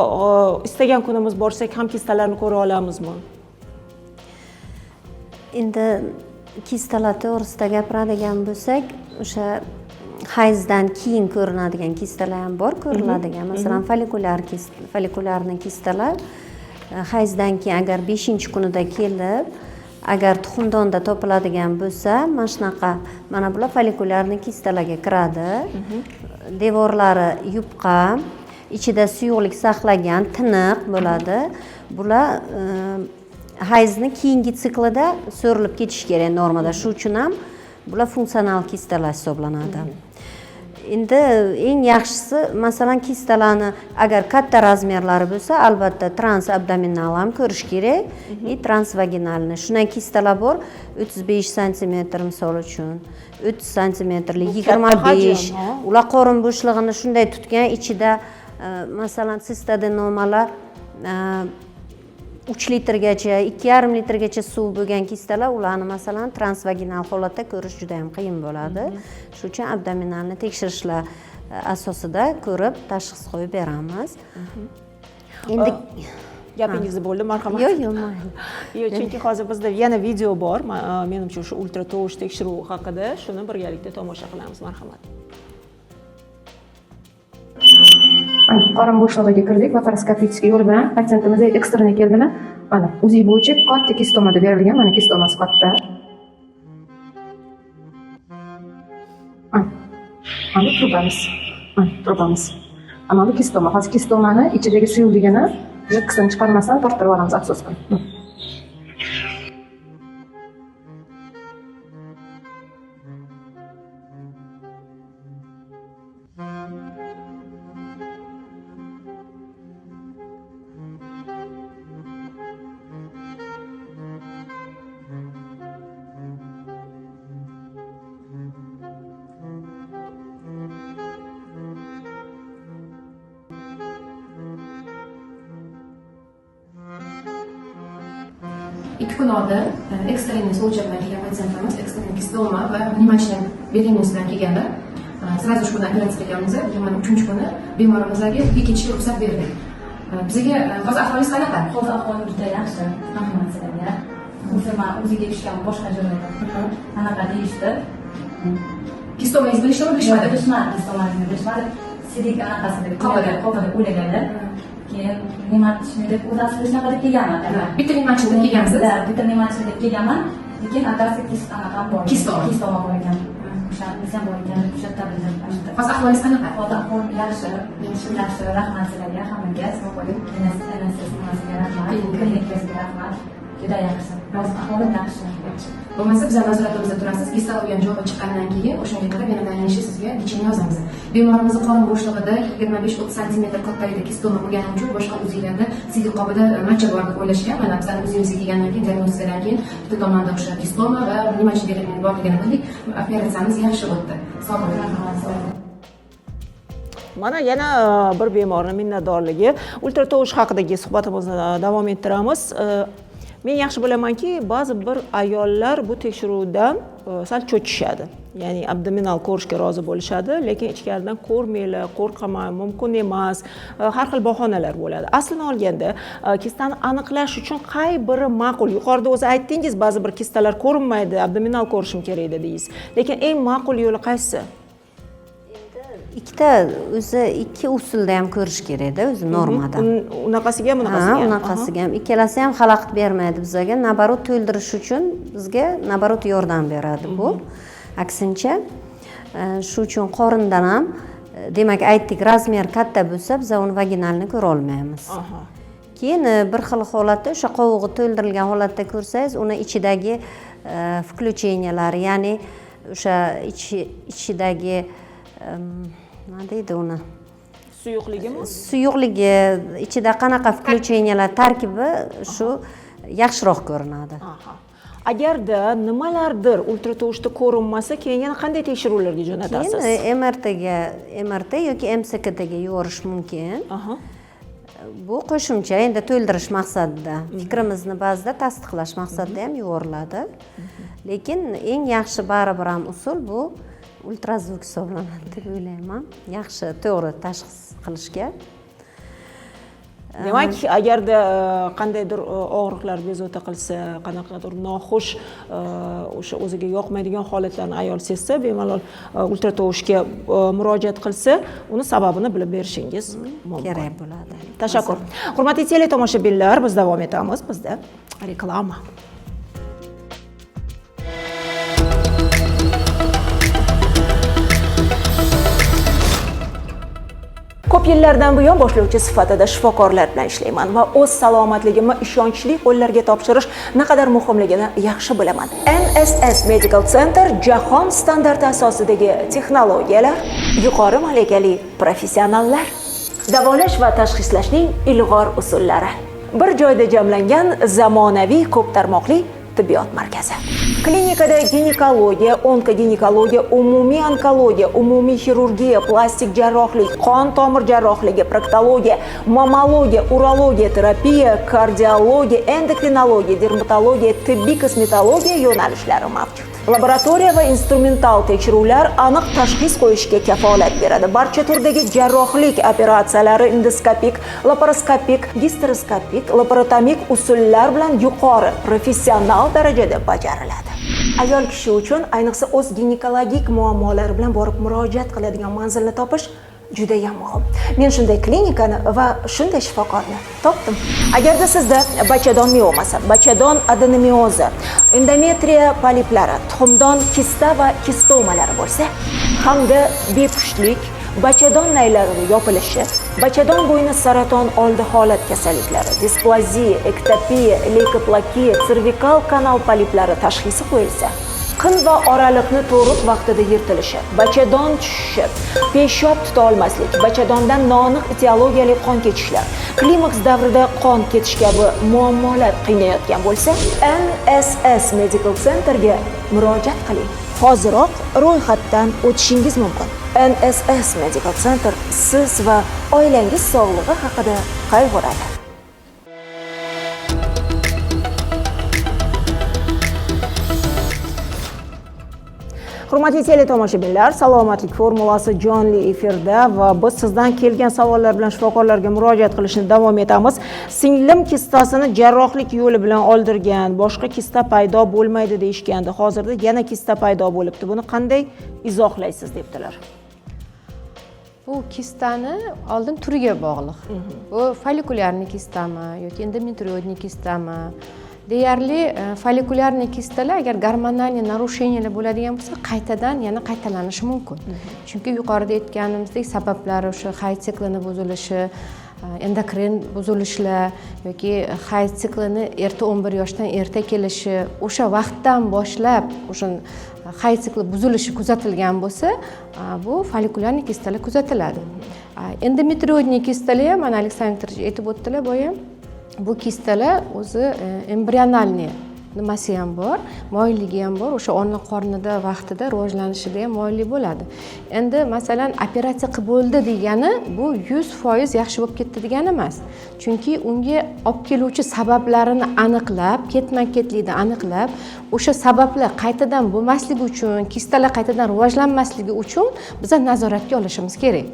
istagan kunimiz borsak ham kistalarni ko'ra olamizmi? Endi kistalar to'g'risida gapiradigan bo'lsak, o'sha hayzdan keyin ko'rinadigan kistalar ham bor, ko'riladigan. Masalan, folikularni kistalar hayzdan keyin agar 5-kunida kelib, agar tuxumdonda topiladigan bo'lsa, mana shunaqa, mana bular folikularni kistalarga kiradi. Devorlari yupqa, ichida suyuqlik saqlagan, tiniq bo'ladi. Bular hayzni keyingi siklida so'rilib ketish kerak normada. Shu uchun ham bular funksional kistalar hisoblanadi. Endi eng yaxshisi, masalan, kistalarni agar katta razmerlari bo'lsa, albatta transabdominal ham ko'rish kerak, transvaginalni. Shunday kistalar bor, 35 sm misol uchun, 30 sm, 25. Ular qorin bo'shlig'ini shunday tutgan, ichida masalan, sistadenomalar 3 litrgacha, 2,5 litrgacha suv bo'lgan kistalar, ularni masalan transvaginal holatda ko'rish juda ham qiyin bo'ladi. Shuning uchun abdominalni tekshirishlar asosida ko'rib tashxis qo'yib beramiz. Endi gapingizni bo'ldim, marhamat. Yo'q, mayli. Yo'q, chunki hozir bizda yana video bor. Menimcha o'sha ultratovush tekshiruvi haqida, shuni birgalikda tomosha qilamiz, marhamat. Qorin bo'shlig'iga kirdik, laparoskopik yo'l bilan patsientimiz ekstrani keldilar. Mana UZI bo'yicha katta kistoma deb berilgan, mana kistomasi katta. Mana trubamiz. Ana bu kistoma. Hozir kistomani ichidagi suyuqligini qism chiqarmasdan torttirib olamiz afsuski. İki kun oldin ekstremni o'lchab kelgan patsientimiz ekstrem kistoma va vнимательный беременностьdan kelganda sразу shu kundan operatsiya qilganmiz. Mana 3-kuni bemorimizga uyga ketishga ruxsat berdik. Bizga hozir ahvolingiz qanaqa? Hozir ahvolim juda yaxshi. Rahmat sizlarga. O'ziga ishgan boshqa joylarda qanaqa deyishdi. Kistomangizni bilishdimi, bilishmadi? Bilishmadi, kistomangizni bilishmadi. Sidik anaqasida qoldi o'laganda. Keyin nima deb o'zasi shunaqa deb kelganman. Bitta nima deb kelgansiz? Bitta nima deb kelganman. Lekin operatsiya anaqa bor. Kistoma bor ekan. O'sha bizam bor ekan. O'sha bildim. Hozir ahvolingiz qanaqa? Hozir ahvolim yaxshi. Rahmat sizlarga hammaga. Sog' bo'ling. Nimasiga rahmat. Klinikangizga rahmat. Juda yaxshi. Hozir ahvolim yaxshi. Bo'lmasa biz nazoratimizda turasiz. Kista olgan javobi chiqqandan keyin o'shanga qarab yana dayanishi sizga lecheniya yozamiz. Bemorimizni qorin bo'shlig'ida 25-30 sm kattalikda kistoma bo'lgani uchun boshqa uzilarda sidik qobida macha bor deb o'ylashgan. Mana bizning uzimizga kelgandan keyin diagnostikadan keyin bitta tomonda o'sha kistoma va nimachi belgilar borligini bildik. Operatsiyamiz yaxshi o'tdi. Sog' bo'ling. Mana yana bir bemorning minnatdorligi. Ultratovush haqidagi suhbatimizni davom ettiramiz. Men yaxshi bilamanki, ba'zi bir ayollar bu tekshiruvdan sal cho'chishadi. Ya'ni abdominal ko'rishga rozi bo'lishadi, lekin ichkaridan ko'rmaylar, qo'rqaman, mumkin emas, har xil bahonalar bo'ladi. Aslini olganda, kistani aniqlash uchun qay biri ma'qul? Yuqorida o'zi aytdingiz, ba'zi bir kistalar ko'rinmaydi, abdominal ko'rishim kerak dedingiz. Lekin eng ma'qul yo'li qaysi? ikki usulda ham ko'rish kerakda, o'zi normada. Unaqasiga ham, bunaqasiga ham. Unaqasiga ham. Ikkalasi ham xalaqit bermaydi bizga. Nabarot to'ldirish uchun bizga nabarot yordam beradi bu. Aksincha, shu uchun qorindan ham, demak, aytdik, razmer katta bo'lsa, biz uni vaginalni ko'ra olmaymiz. Keyin bir xil holatda, o'sha qovug'i to'ldirilgan holatda ko'rsangiz, uni ichidagi включениялari, ya'ni o'sha ichidagi nima deydi uni? Suyuqligimi? Suyuqligi, ichida qanaqa включениялар tarkibi shu yaxshiroq ko'rinadi. Agarda nimalardir ultratovushda ko'rinmasa, keyin yana qanday tekshiruvlarga jo'natasiz? Keyin MRT yoki MSKTga yuborish mumkin. Bu qo'shimcha endi to'ldirish maqsadida, fikrimizni ba'zida tasdiqlash maqsadida ham yuboriladi. Lekin eng yaxshi baribir ham usul bu ultrazvuk hisoblanadi deb o'ylayman. Yaxshi, to'g'ri tashxis qilishga. Demak, agarda qandaydir og'riqlar bezovta qilsa, qanaqadir noxush o'sha o'ziga yoqmaydigan holatlarni ayol sezsa, bemalol ultratovushga murojaat qilsa, uni sababini bilib berishingiz mumkin. Kerak bo'ladi. Tashakkur. Hurmatli teletomoshabinlar, biz davom etamiz. Bizda reklama. Ko'p yillardan buyon boshlovchi sifatida shifokorlar bilan ishlayman va o'z salomatligimni ishonchli qo'llarga topshirish naqadar muhimligini yaxshi bilaman. NSS Medical Center jahon standarti asosidagi texnologiyalar, yuqori malakali professionallar, davolash va tashxislashning ilg'or usullari. Bir joyda jamlangan zamonaviy ko'p tarmoqli tibbiyot markazi. Klinikada ginekologiya, onkoginekologiya, umumiy onkologiya, umumiy xirurgiya, plastik jarrohlik, qon tomir jarrohligi, proktologiya, mammologiya, urologiya, terapiya, kardiologiya, endokrinologiya, dermatologiya, tibbiy kosmetologiya yo'nalishlari mavjud. Laboratoriya va instrumental tekshiruvlar aniq tashxis qo'yishga kafolat beradi. Barcha turdagi jarrohlik operatsiyalari endoskopik, laparoskopik, gisteroskopik, laparotomik usullar bilan yuqori professional darajada bajariladi. Ayol kishi uchun ayniqsa o'z ginekologik muammolari bilan borib murojaat qiladigan manzilni topish juda ham muhim. Men shunday klinikani va shunday shifokorni topdim. Agarda sizda bachadon miomasi, bachadon adenomiozi, endometriya poliplari, tuxumdon kista va kistomalari bo'lsa, hamda bepushtlik, bachadon naylarining yopilishi, bachadon bo'yni saraton oldi holat kasalliklari, displaziya, ektopiya, leykoplakiya, servikal kanal poliplari tashxisi qo'yilsa, qin va oraliqni to'riq vaqtida yirtilishi, bachadon tushishi, peshob tuta olmaslik, bachadondan noaniq etiologiyali qon ketishlar, klimaks davrida qon ketish kabi muammolar qiynayotgan bo'lsa, NSS Medical Centerga murojaat qiling. Hoziroq ro'yxatdan o'tishingiz mumkin. NSS Medical Center siz va oilangiz sog'lig'i haqida qayg'uradi. Hurmatli teletomoshabinlar, salomatlik formulasi jonli efirda va biz sizdan kelgan savollar bilan shifokorlarga murojaat qilishni davom etamiz. Singlim kistasini jarrohlik yo'li bilan oldirgan, boshqa kista paydo bo'lmaydi deyishgandi. Hozirda yana kista paydo bo'libdi. Buni qanday izohlaysiz debdilar. Bu kistani oldin turiga bog'liq. Bu folikulyarniy kistami yoki endometrioidniy kistami? Deyarli folikulyarniy kistalar agar gormonal narusheniylar bo'ladigan bo'lsa, qaytadan yana qaytalanishi mumkin. Chunki yuqorida aytganimizdek sabablari o'sha hayz siklini buzilishi, endokrin buzilishlar yoki hayz siklini erta 11 yoshdan erta kelishi, o'sha vaqtdan boshlab o'sha hayz sikli buzilishi kuzatilgan bo'lsa, bu folikulyarniy kistalar kuzatiladi. Endometrioidniy kistalar ham mana Aleksandr Viktorovich aytib o'tdilar boya. Bu kistalar o'zi embrionalniy nimasi ham bor, moyilligi ham bor, o'sha ona qornida vaqtida rivojlanishida ham moyillik bo'ladi. Endi masalan operatsiya qilib bo'ldi degani bu 100% yaxshi bo'lib ketdi degani emas. Chunki unga olib keluvchi sabablarini aniqlab, ketma-ketlikda aniqlab, o'sha sabablar qaytadan bo'lmasligi uchun, kistalar qaytadan rivojlanmasligi uchun biz nazoratga olishimiz kerak.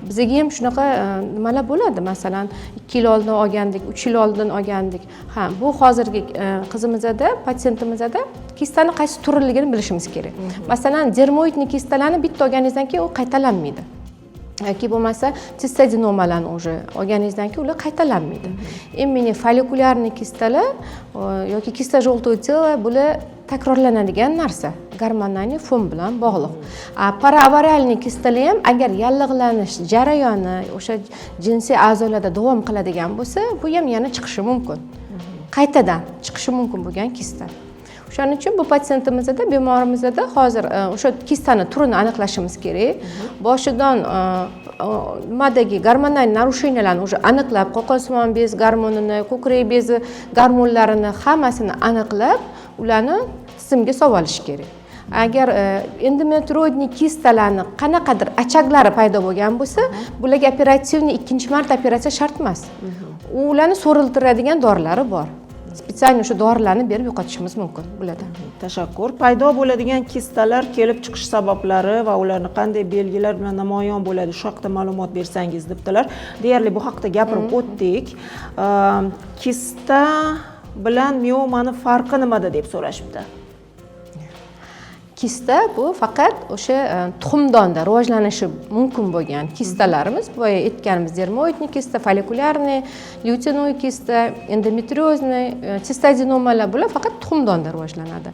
Bizga ham shunaqa nimalar bo'ladi, masalan 2 yil oldin olgandik, 3 yil oldin olgandik. Ha, bu hozirgi qizimizda, patsientimizda kistani qaysi turliligini bilishimiz kerak. Masalan, dermoidniy kistalarni bitta olganingizdan keyin u qaytalanmaydi. Yoki bo'lmasa testadinomalarni уже olganingizdan keyin ular qaytalanmaydi. Именно folikulyarniy kistalar yoki kista желтого тела bular takrorlanadigan narsa, gormonal fon bilan bog'liq. Paraavarialniy kistalar ham agar yallig'lanish jarayoni o'sha jinsiy a'zolarda davom qiladigan bo'lsa, bu ham yana chiqishi mumkin. Qaytadan chiqishi mumkin bo'lgan kista. Shuning uchun bu patsientimizda, bemorimizda hozir o'sha kistani turini aniqlashimiz kerak. Boshidan nimadagi gormonal narusheniyalarni o'sha aniqlab, qo'qonsimon bez gormonini, ko'krak bezi gormonlarini hammasini aniqlab, ularni tizimga solib olish kerak. agar endometrioidniy kistalarni qanaqadir achaklari paydo bo'lgan bo'lsa, bularga operatsivniy ikkinchi marta operatsiya shart emas. Ularni so'riltiradigan dorilari bor. Spesial o'sha dorilarni berib yo'qotishimiz mumkin bularda. Tashakkur. Paydo bo'ladigan kistalar kelib chiqish sabablari va ularni qanday belgilar bilan namoyon bo'ladi, shu haqida ma'lumot bersangiz debdilar. Deyarli bu haqida gapirib o'tdik. Kista bilan miomani farqi nimada deb so'rashibdi. Kista bu faqat o'sha tuxumdonda rivojlanishi mumkin bo'lgan kistalarimiz, boya aytganimiz dermoidniy kista, follikulyarniy, lyutinoid kista, endometriozniy, sistadenomalar bular faqat tuxumdonda rivojlanadi.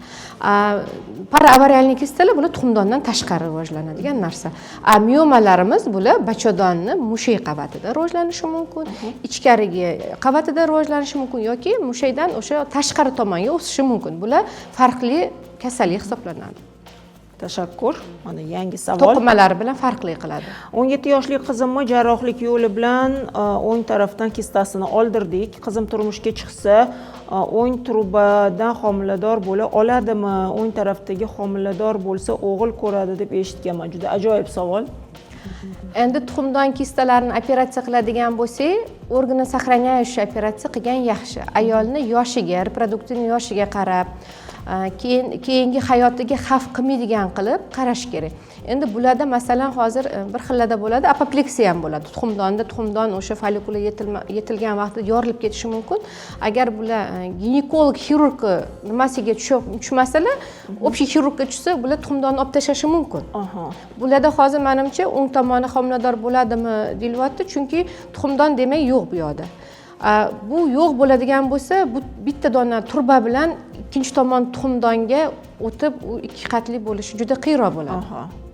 Paraavarialniy kistalar bular tuxumdondan tashqari rivojlanadigan narsa. Miomalarimiz bular bachadonni mushak qavatida rivojlanishi mumkin, ichkarigi qavatida rivojlanishi mumkin yoki mushakdan o'sha tashqari tomonga o'sishi mumkin. Bular farqli kasallik hisoblanadi. Tashakkur. Mana yangi savol. To'qimalari bilan farqli qiladi. 17 yoshli qizimni jarrohlik yo'li bilan o'ng tarafdan kistasini oldirdik. Qizim turmushga chiqsa, o'ng trubadan homilador bo'la oladimi? O'ng tarafdagi homilador bo'lsa, o'g'il ko'radi deb eshitganman. Juda ajoyib savol. Endi tuxumdon kistalarini operatsiya qiladigan bo'lsak, organi сохраняющий operatsiya qilgan yaxshi. Ayolni yoshiga, reproduktiv yoshiga qarab, keyingi hayotiga xavf qilmaydigan qilib qarash kerak. Endi bularda masalan hozir bir xillada bo'ladi, apopleksiya ham bo'ladi. Tuxumdon o'sha follikula yetilgan vaqtda yorilib ketishi mumkin. Agar bular ginekolog, xirurg nimasiga tushmasalar, общий xirurgga tushsa, bular tuxumdonni olib tashlashi mumkin. Bularda hozir menimcha o'ng tomoni homilador bo'ladimi deyilyapti, chunki tuxumdon demak yo'q bu yoqda. Bu yo'q bo'ladigan bo'lsa, bu bitta dona turba bilan ikkinchi tomon tuxumdonga o'tib, u ikki qatli bo'lishi juda qiyinroq bo'ladi.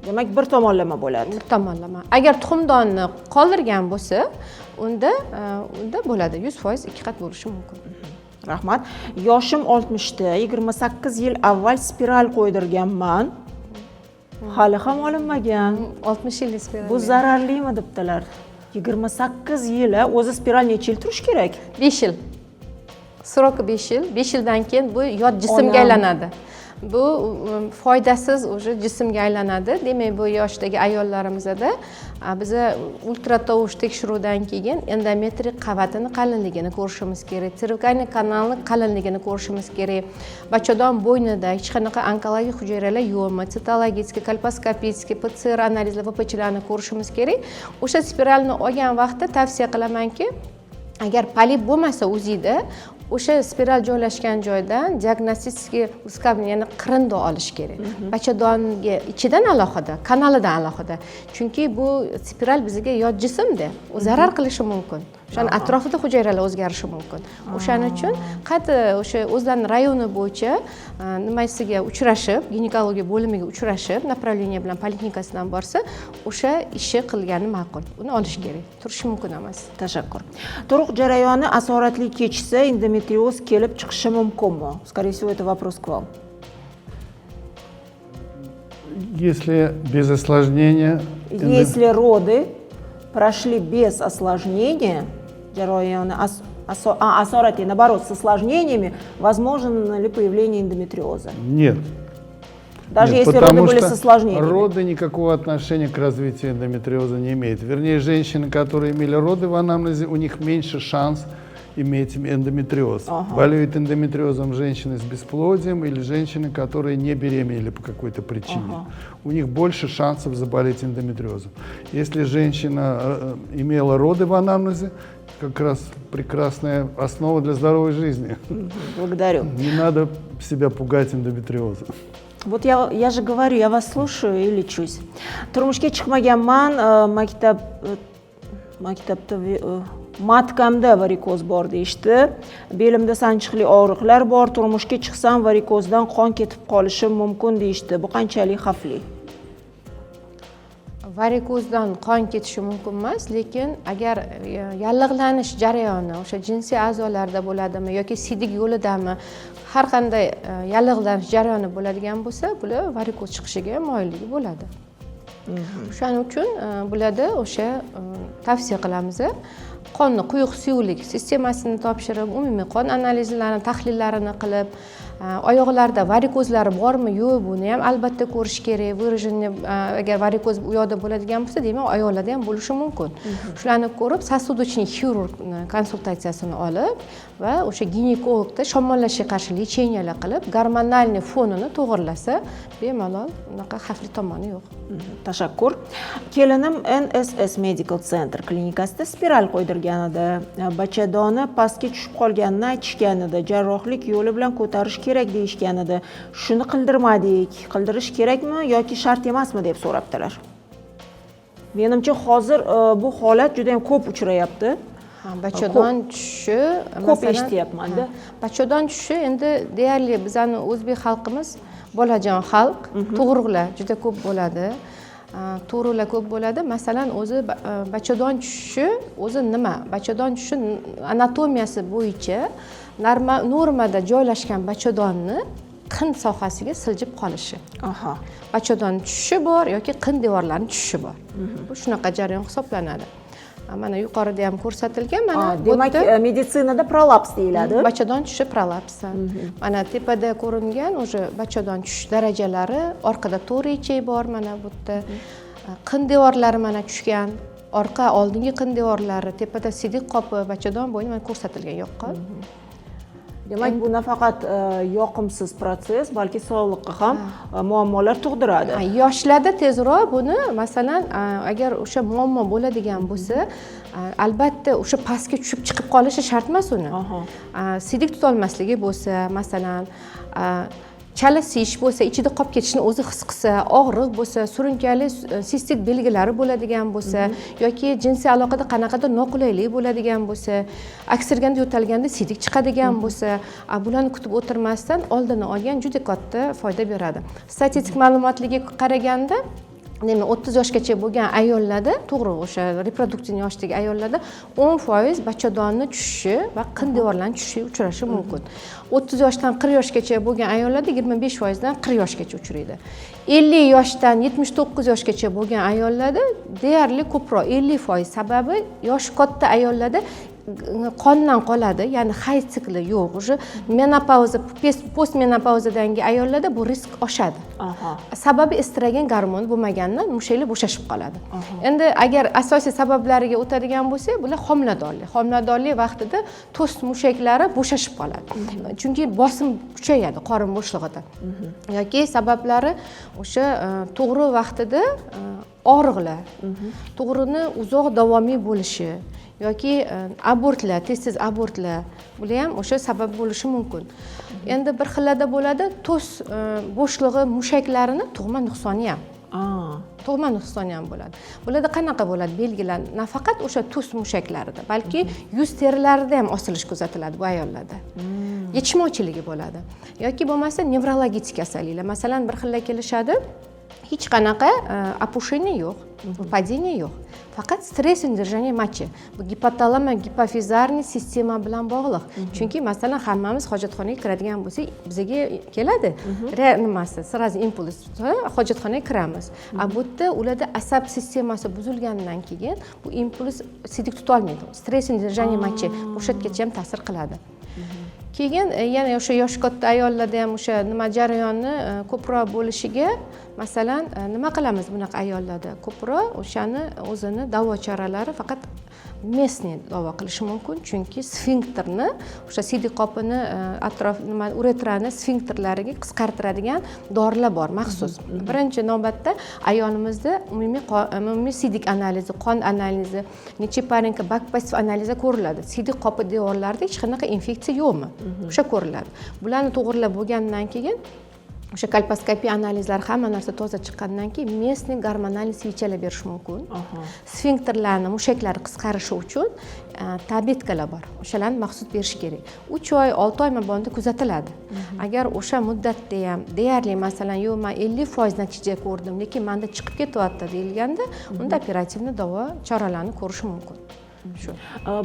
Demak, bir tomonlama bo'ladi. Bir tomonlama. Agar tuxumdonni qoldirgan bo'lsa, unda bo'ladi, 100% ikki qat bo'lishi mumkin. Rahmat. Yoshim 60 da, 28 yil avval spiral qo'ydirganman. Hali ham olinmagan. 60 yillik spiral. Bu zararlimi debdilar? 28 yil, o'zi spiral necha yil turish kerak? 5 yil. Sroki 5 yil. 5 yildan keyin bu yot jismga aylanadi. Bu foydasiz o'sha jismga aylanadi. Demak, bu yoshdagi ayollarimizda biz ultratovush tekshiruvdan keyin endometri qavatini qalinligini ko'rishimiz kerak, cervikaniy kanalning qalinligini ko'rishimiz kerak. Bachadon bo'ynida hech qanaqa onkologik hujayralar yo'qmi, sitologik, kolposkopik, PCR analizlar, VPChlarni ko'rishimiz kerak. O'sha spiralni olgan vaqtda tavsiya qilamanki, agar polip bo'lmasa o'zida o'sha spiral joylashgan joydan diagnostik ya'ni qirinda olish kerak. Bachadonga ichidan alohida, kanalidan alohida. Chunki bu spiral bizga yot jismda, u zarar qilishi mumkin. O'shaning atrofida hujayralar o'zgarishi mumkin. O'shaning uchun qati o'sha o'zlarining rayoni bo'yicha nimasiga uchrashib, ginekologiya bo'limiga uchrashib, направление bilan poliklinikasidan borsa, o'sha ishni qilgani ma'qul. Uni olish kerak. Turishi mumkin emas. Tashakkur. Tug'ruq jarayoni asoratli kechsa, endometrioz kelib chiqishi mumkinmi? Скорее всего, это вопрос к вам. Если без осложнения... Если роды прошли без осложнения, jarayoni асорати, наоборот, с осложнениями, возможно ли появление эндометриоза? Нет. Даже Нет, если роды были с осложнениями? Роды никакого отношения к развитию эндометриоза не имеют. Вернее, женщины, которые имели роды в анамнезе, у них меньше шанс иметь эндометриоз. Болеют эндометриозом женщины с бесплодием или женщины, которые не беременели по какой-то причине. У них больше шансов заболеть эндометриозом. Если женщина имела роды в анамнезе, как раз прекрасная основа для здоровой жизни. Благодарю. Не надо себя пугать эндометриозом. Вот я же говорю, я вас слушаю и лечусь. Turmushga chiqmaganman, maktabda matkamda varikoz bor deyishdi. Belimda sanchiqli og'riqlar bor. Turmushga chiqsam varikozdan qon ketib qolishi mumkin deyishdi. Bu qanchalik xavfli? Varikozdan qon ketishi mumkin emas, lekin agar yallig'lanish jarayoni o'sha jinsiy a'zolarda bo'ladimi yoki siydik yo'lidami har qanday yallig'lanish jarayoni bo'ladigan bo'lsa, bular varikoz chiqishiga moyilligi bo'ladi. O'shaning uchun bularda o'sha tavsiya qilamiz. qonni quyuq suyuqlik sistemasini topshirib, umumiy qon analizlarini, tahlillarini qilib, oyoqlarda varikozlari bormi, yo'q, buni ham albatta ko'rish kerak. Выражение agar varikoz u yoqda bo'ladigan bo'lsa, demak, oyoqlarda ham bo'lishi mumkin. Shularni ko'rib, сосудочный xirurg konsultatsiyasini olib va o'sha ginekologda shamollashga qarshi lecheniyalar qilib, gormonalniy fonini to'g'irlasa, bemalol unaqa xavfli tomoni yo'q. Tashakkur. Kelinim NSS Medical Center klinikasida spiral qo'ydirgan edi. Bachadoni pastga tushib qolganini aytishgan edi. Jarrohlik yo'li bilan ko'tarish kerak deyishgan edi. Shuni qildirmadik. Qildirish kerakmi yoki shart emasmi deb so'rabdilar. Menimcha hozir bu holat juda ham ko'p uchrayapti. Bachadon tushishi ko'p eshityapman-da. Bachadon tushishi endi deyarli bizning o'zbek xalqimiz bolajon xalq, tug'ruqlar juda ko'p bo'ladi. Tug'ruqlar ko'p bo'ladi. Masalan, o'zi bachadon tushishi o'zi nima? Bachadon tushishi anatomiyasi bo'yicha normada joylashgan bachadonni qin sohasiga siljib qolishi. Bachadon tushishi bor yoki qin devorlarining tushishi bor. Bu shunaqa jarayon hisoblanadi. Mana yuqorida ham ko'rsatilgan, mana demak meditsinada prolaps deyiladi. Bachadon tushi prolapsi. Mana tepada ko'ringan o'sha bachadon tushish darajalari, orqada 4 yechak bor, mana bu yerda qin devorlari mana tushgan, orqa oldingi qin devorlari, tepada sidik qopi, bachadon bo'yi mana ko'rsatilgan yoqqa. Demak, bu nafaqat yoqimsiz proses, balki sog'liqqa ham muammolar tug'diradi. Yoshlarda tezroq buni, masalan, agar o'sha muammo bo'ladigan bo'lsa, albatta o'sha pastga tushib chiqib qolishi shart emas uni. Sidik tutolmasligi bo'lsa, masalan, chala sish bo'lsa, ichida qolib ketishini o'zi his qilsa, og'riq bo'lsa, surunkali sistit belgilari bo'ladigan bo'lsa, yoki jinsiy aloqada qanaqadir noqulaylik bo'ladigan bo'lsa, aksirganda yo'talganda sidik chiqadigan bo'lsa, bularni kutib o'tirmasdan oldini olgan juda katta foyda beradi. Statistik ma'lumotlarga qaraganda, 30 yoshgacha bo'lgan ayollarda, to'g'ri, o'sha reproduktiv yoshdagi ayollarda 10% bachadonni tushishi va qin devorlarning tushishi uchrashi mumkin. 30 yoshdan 40 yoshgacha bo'lgan ayollarda 25% dan 40 yoshgacha uchraydi. 50 yoshdan 79 yoshgacha bo'lgan ayollarda deyarli ko'proq 50%. Sababi yoshi katta ayollarda qondan qoladi, ya'ni hayz sikli yo'q. O'sha menopauza, postmenopauzadangi ayollarda bu risk oshadi. Sababi estrogen gormoni bo'lmaganidan mushaklar bo'shashib qoladi. Endi agar asosiy sabablariga o'tadigan bo'lsak, bular homiladorlik. Homiladorlik vaqtida to'st mushaklari bo'shashib qoladi. Chunki bosim kuchayadi qorin bo'shlig'ida. Yoki sabablari o'sha tug'ruq vaqtida og'riqlar, tug'ruqni uzoq davomiy bo'lishi yoki abortlar, tez abortlar, bular ham o'sha sabab bo'lishi mumkin. Endi bir xillarda bo'ladi, to'st bo'shlig'i mushaklarini tug'ma nuqsoni ham. Tug'ma nuqsoni ham bo'ladi. Bularda qanaqa bo'ladi belgilar? Nafaqat o'sha to'st mushaklarida, balki yuz terilarida ham osilish kuzatiladi bu ayollarda. Yetishmovchiligi bo'ladi. Yoki bo'lmasa nevrologik kasalliklar. Masalan, bir xillar kelishadi, hech qanaqa opушение yo'q, падение yo'q. Faqat stress удержание мочи. Bu gipotalama, gipofizarniy sistema bilan bog'liq. Chunki masalan hammamiz hojatxonaga kiradigan bo'lsak, bizga keladi. Nimasi, сразу impuls, hojatxonaga kiramiz. Bu yerda ularda asab sistemasi buzilgandan keyin bu impuls sidik tutolmaydi. Stress удержание мочи o'shatgacha ham ta'sir qiladi. Keyin yana o'sha yosh katta ayollarda ham o'sha nima jarayonni ko'proq bo'lishiga, masalan, nima qilamiz bunaqa ayollarda? Ko'proq o'shani o'zini davo choralari faqat местный davo qilishi mumkin, chunki sfinkterni, o'sha sidik qopini atrof nima uretrani sfinkterlariga qisqartiradigan dorilar bor maxsus. Birinchi navbatda ayolimizda umumiy sidik analizi, qon analizi, nechiparenka bakpasiv analizi ko'riladi. Sidik qopi devorlarida hech qanaqa infeksiya yo'qmi? O'sha ko'riladi. Bularni to'g'rilab bo'lgandan keyin o'sha kolposkopiya analizlari hamma narsa toza chiqqandan keyin местный gormonal svichalar berish mumkin. Sfinkterlarni, mushaklari qisqarishi uchun tabletkalar bor. O'shalarni maxsus berish kerak. 3 oy, 6 oy mobaynida kuzatiladi. Agar o'sha muddatda ham deyarli masalan, yo'q, men 50% natija ko'rdim, lekin menda chiqib ketyapti deyilganda, unda operativni davo choralarini ko'rish mumkin.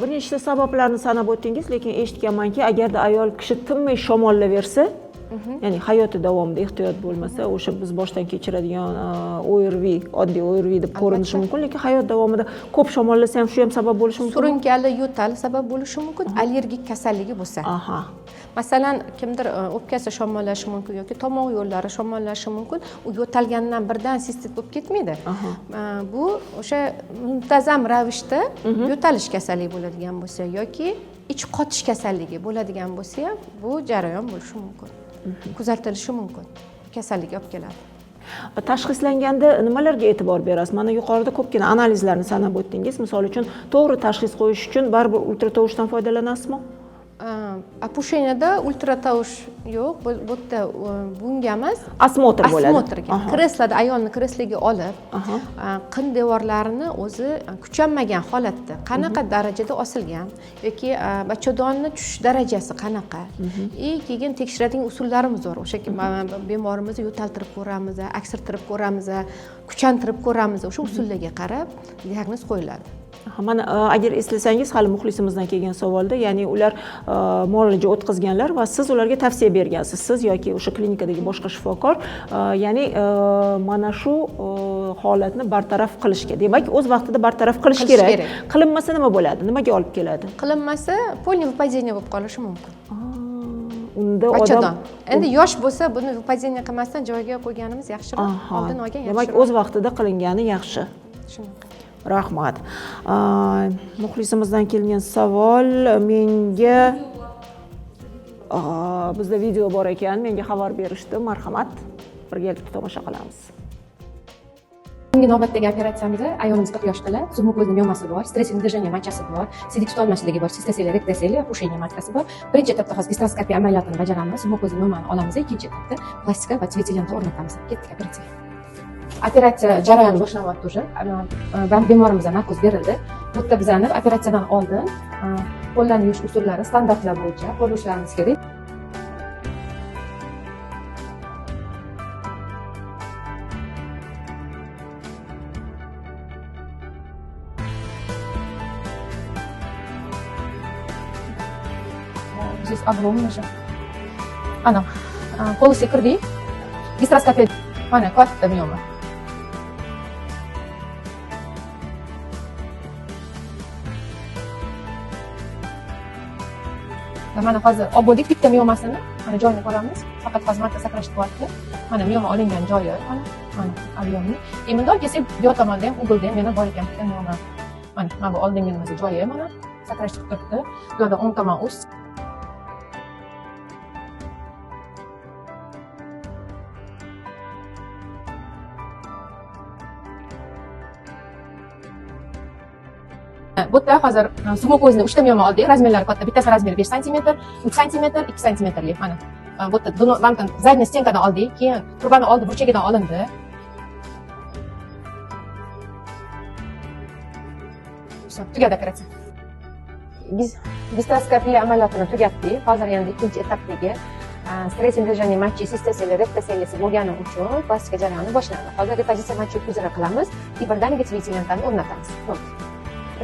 Bir nechta sabablarni sanab o'tdingiz, lekin eshitganmanki, agarda ayol kishi tinmay shamollaversa, Ya'ni hayoti davomida ehtiyot bo'lmasa, o'sha biz boshdan kechiradigan ORV, oddiy ORV deb ko'rinishi mumkin, lekin hayot davomida ko'p shamollasa ham shu ham sabab bo'lishi mumkin. Surunkali yo'tal sabab bo'lishi mumkin, allergik kasalligi bo'lsa. Aha. Masalan, kimdir o'pkasi shamollashi mumkin yoki tomoq yo'llari shamollashi mumkin. U yo'talgandan birdan sistit bo'lib ketmaydi. Bu o'sha muntazam ravishda yo'talish kasalligi bo'ladigan bo'lsa yoki ich qotish kasalligi bo'ladigan bo'lsa ham bu jarayon bo'lishi mumkin. Kuzatilishi mumkin. Kasallik olib keladi. Tashxislanganda nimalarga e'tibor berasiz? Mana yuqorida ko'pgina analizlarni sanab o'tdingiz. Misol uchun, to'g'ri tashxis qo'yish uchun baribir ultratovushdan foydalanasizmi? Opusheniyada ultratovush yo'q, bu yerda bunga emas, osmotr bo'ladi. Osmotrga. Kresloda ayolni kresloga olib, qin devorlarini o'zi kuchanmagan holatda qanaqa darajada osilgan yoki bachadonni tushish darajasi qanaqa, keyin tekshiradigan usullarimiz bor. O'sha bemorimizni yo'taltirib ko'ramiz, aksirtirib ko'ramiz, kuchantirib ko'ramiz. O'sha usullarga qarab diagnoz qo'yiladi. Mana agar eslasangiz, hali muxlisimizdan kelgan savolda, ya'ni ular muolaja o'tkazganlar va siz ularga tavsiya bergansiz, siz yoki o'sha klinikadagi boshqa shifokor, ya'ni mana shu holatni bartaraf qilishga. Demak, o'z vaqtida bartaraf qilish kerak. Qilinmasa nima bo'ladi? Nimaga olib keladi? Qilinmasa, polniy выпадение bo'lib qolishi mumkin. Unda odam endi yosh bo'lsa, buni выпадение qilmasdan joyiga qo'yganimiz yaxshiroq, oldin olgan yaxshiroq. Demak, o'z vaqtida qilingani yaxshi. Shunaqa. Rahmat. Muxlisimizdan kelgan savol menga bizda video bor ekan, menga xabar berishdi. Marhamat, birgalikda tomosha qilamiz. Bunga navbatdagi operatsiyamizda ayolimiz 40 yoshdalar, zubni ko'zning miyomasi bor, stressli движение matchasi bor, sidik tutolmasligi bor, sistosiya, rektosiya, opushenniya matkasi bor. Birinchi etapda hozir gastroskopiya amaliyotini bajaramiz, zubni ko'zning miyomani olamiz, ikkinchi etapda plastika va svetilenta o'rnatamiz. Ketdik operatsiyaga. Operatsiya jarayoni boshlanyapti уже. Bemorimizga narkoz berildi. Bu yerda bizani operatsiyadan oldin qo'llarni yuvish usullari standartlar bo'yicha qo'llanishlarimiz kerak. Здесь огромный же. Ana, полосы kirdik. Gastroskopiya. Mana katta miyoma. Mana hozir olib bo'ldik bitta miyomasini, mana joyini ko'ramiz. Faqat xizmatda sakrashtiryapti. Mana miyoma olingan joyi, mana alyomni. Bundoq kelsak, bu tomonda ham, ugilda ham yana bor ekan bitta miyoma. Mana bu oldingi joyi mana sakrashtirib turibdi. Bu yerda o'ng tomon ust. Bu yerda hozir summa ko'zni 3 ta miyoma oldik. Razmerlari katta. Bittasi razmeri 5 sm, 3 sm, 2 sm-lik. Mana bu yerda bankdan zadniy stenkadan oldik, keyin turbani oldi burchagidan olindi. Tugadi operatsiya. Gastroskopiya amaliyotini tugatdik. Hozir endi ikkinchi etapdagi stressli движение matchi, sistosiya, rektosiyasi bo'lgani uchun plastika jarayoni boshlandi. Hozir repozitsiya matchi uzra qilamiz, birdaniga svetilentani o'rnatamiz.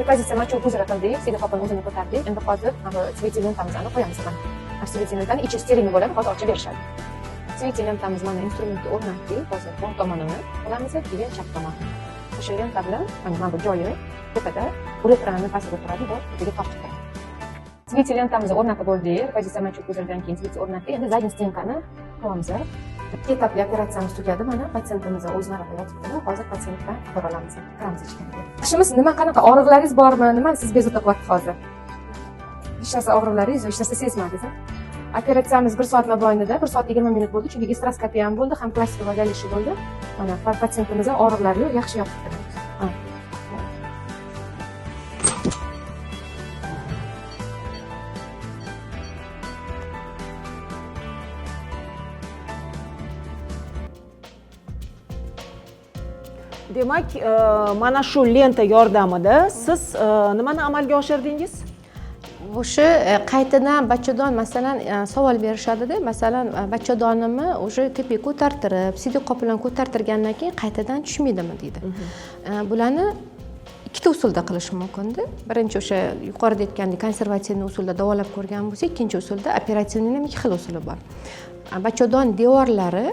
Repozitsiya matchi uzra qildik, silikopani o'zini ko'tardik. Endi hozir svetilentamizni qo'yamiz. Mana svetilentani ichi sterilni bo'ladi, hozir ochib berishadi. Svetilentamiz mana instrumentni o'rnatdik. Hozir o'ng tomonini qilamiz, keyin chap tomonini. O'sha lenta bilan mana bu joyi tepada uretrani pastida turadi, bu yerga tortib turadi. Svetilentamizni o'rnatib bo'ldik. Repozitsiya matchi uzradan keyin svetil o'rnatdik. Endi zadniy stenkani qo'yamiz. Ikki etapli operatsiyamiz tugadi. Mana patsientimiz o'z narxida yotibdi. Hozir patsientdan xabar olamiz. Kiramiz ichkariga. Qishimiz nima, qanaqa og'riqlaringiz bormi? Nima siz bezovta qilyapti hozir? Hech narsa og'riqlaringiz, hech narsa sezmadingiz. Operatsiyamiz 1 soat mobaynida, 1 soat 20 minut bo'ldi, chunki gastroskopiya ham bo'ldi, ham plastik vodalishi bo'ldi. Mana patsientimizga og'riqlari yo'q, yaxshi yotibdi. Demak, mana shu lenta yordamida siz nimani amalga oshirdingiz? O'sha qaytadan bachadon, masalan, savol berishadi-da, masalan, bachadonimni o'sha tepaga ko'tartirib, sidik qop bilan ko'tartirgandan keyin qaytadan tushmaydimi deydi. Bularni ikkita usulda qilish mumkinda. Birinchi o'sha yuqorida aytgandek konservativniy usulda davolab ko'rgan bo'lsa, ikkinchi usulda operativniy ham ikki xil usuli bor. Bachadon devorlari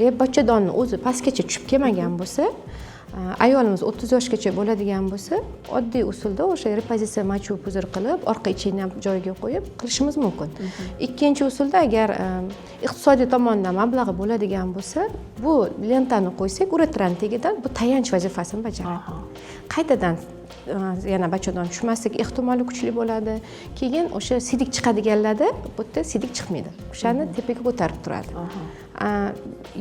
deb bachadonni o'zi pastgacha tushib kelmagan bo'lsa, ayolimiz 30 yoshgacha bo'ladigan bo'lsa, oddiy usulda o'sha repozitsiya machu puzir qilib, orqa ichini ham joyiga qo'yib qilishimiz mumkin. Ikkinchi usulda agar iqtisodiy tomondan mablag'i bo'ladigan bo'lsa, bu lentani qo'ysak, uretran tagidan bu tayanch vazifasini bajaradi. Qaytadan yana bachadon tushmasligi ehtimoli kuchli bo'ladi. Keyin o'sha sidik chiqadiganlarda bu yerda sidik chiqmaydi. O'shani tepaga ko'tarib turadi.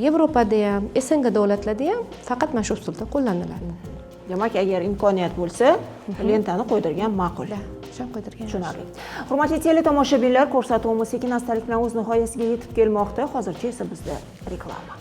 Yevropada ham, SNG davlatlarda ham faqat mana shu usulda qo'llaniladi. Demak, agar imkoniyat bo'lsa, lentani qo'ydirgan ma'qul. O'sha qo'ydirgan. Tushunarli. Hurmatli teletomoshabinlar, ko'rsatuvimiz sekin-astalik bilan o'z nihoyasiga yetib kelmoqda. Hozircha esa bizda reklama.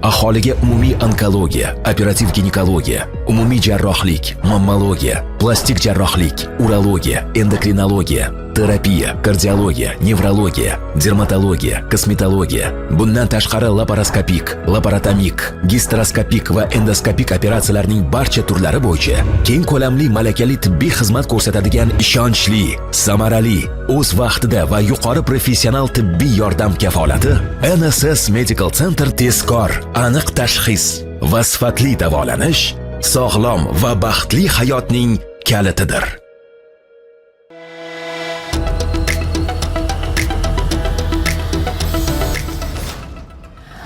Aholiga umumiy onkologiya, operativ ginekologiya, umumiy jarrohlik, mammologiya, plastik jarrohlik, urologiya, endokrinologiya, terapiya, kardiologiya, nevrologiya, dermatologiya, kosmetologiya, bundan tashqari laparoskopik, laparotomik, gisteroskopik va endoskopik operatsiyalarning barcha turlari bo'yicha keng ko'lamli malakali tibbiy xizmat ko'rsatadigan ishonchli, samarali, o'z vaqtida va yuqori professional tibbiy yordam kafolati NSS Medical Center tezkor, aniq tashxis va sifatli davolanish sog'lom va baxtli hayotning kalitidir.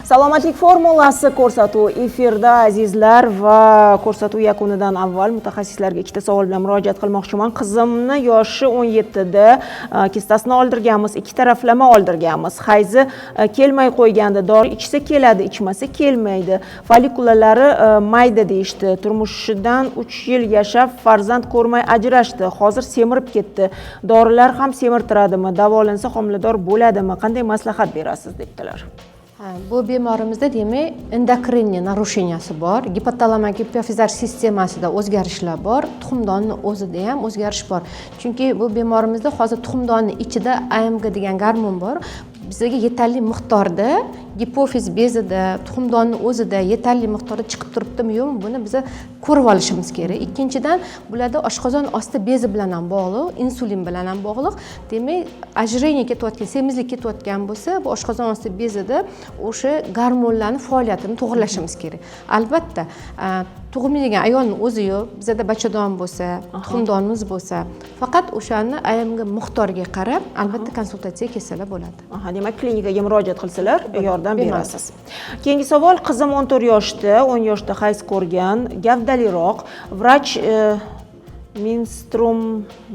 Salomatlik formulasi ko'rsatuv efirda azizlar va ko'rsatuv yakunidan avval mutaxassislarga ikkita savol bilan murojaat qilmoqchiman. Qizimni yoshi 17 da, kistasini oldirganmiz, ikki taraflama oldirganmiz. Hayzi kelmay qo'yganda dori ichsa keladi, ichmasa kelmaydi. Folikulalari mayda deyishdi. Turmushidan 3 yil yashab farzand ko'rmay ajrashdi. Hozir semirib ketdi. Dorilar ham semirtiradimi? Davolansa homilador bo'ladimi? Qanday maslahat berasiz debdilar. Bu bemorimizda demak endokrinniy narusheniyasi bor, gipotalamik gipofizar sistemasida o'zgarishlar bor, tuxumdonni o'zida ham o'zgarish bor. Chunki bu bemorimizda hozir tuxumdonni ichida AMG degan gormon bor. Bizga yetarli miqdorda gipofiz bezida, tuxumdonni o'zida yetarli miqdorda chiqib turibdimi yo'qmi, buni biz ko'rib olishimiz kerak. Ikkinchidan, bularda oshqozon osti bezi bilan ham bog'liq, insulin bilan ham bog'liq. Demak, ajreniya ketayotgan, semizlik ketayotgan bo'lsa, bu oshqozon osti bezida o'sha gormonlarning faoliyatini to'g'irlashimiz kerak. Albatta, tug'ilmaydigan ayolning o'zi yo'q, bizda bachadon bo'lsa, tuxumdonimiz bo'lsa, faqat o'shani AMG miqdoriga qarab, albatta konsultatsiya kelsalar bo'ladi. Demak, klinikaga murojaat qilsalar, yordam berasiz. Keyingi savol, qizim 14 yoshda, 10 yoshda hayz ko'rgan, gavdaliroq. Vrach Minstrum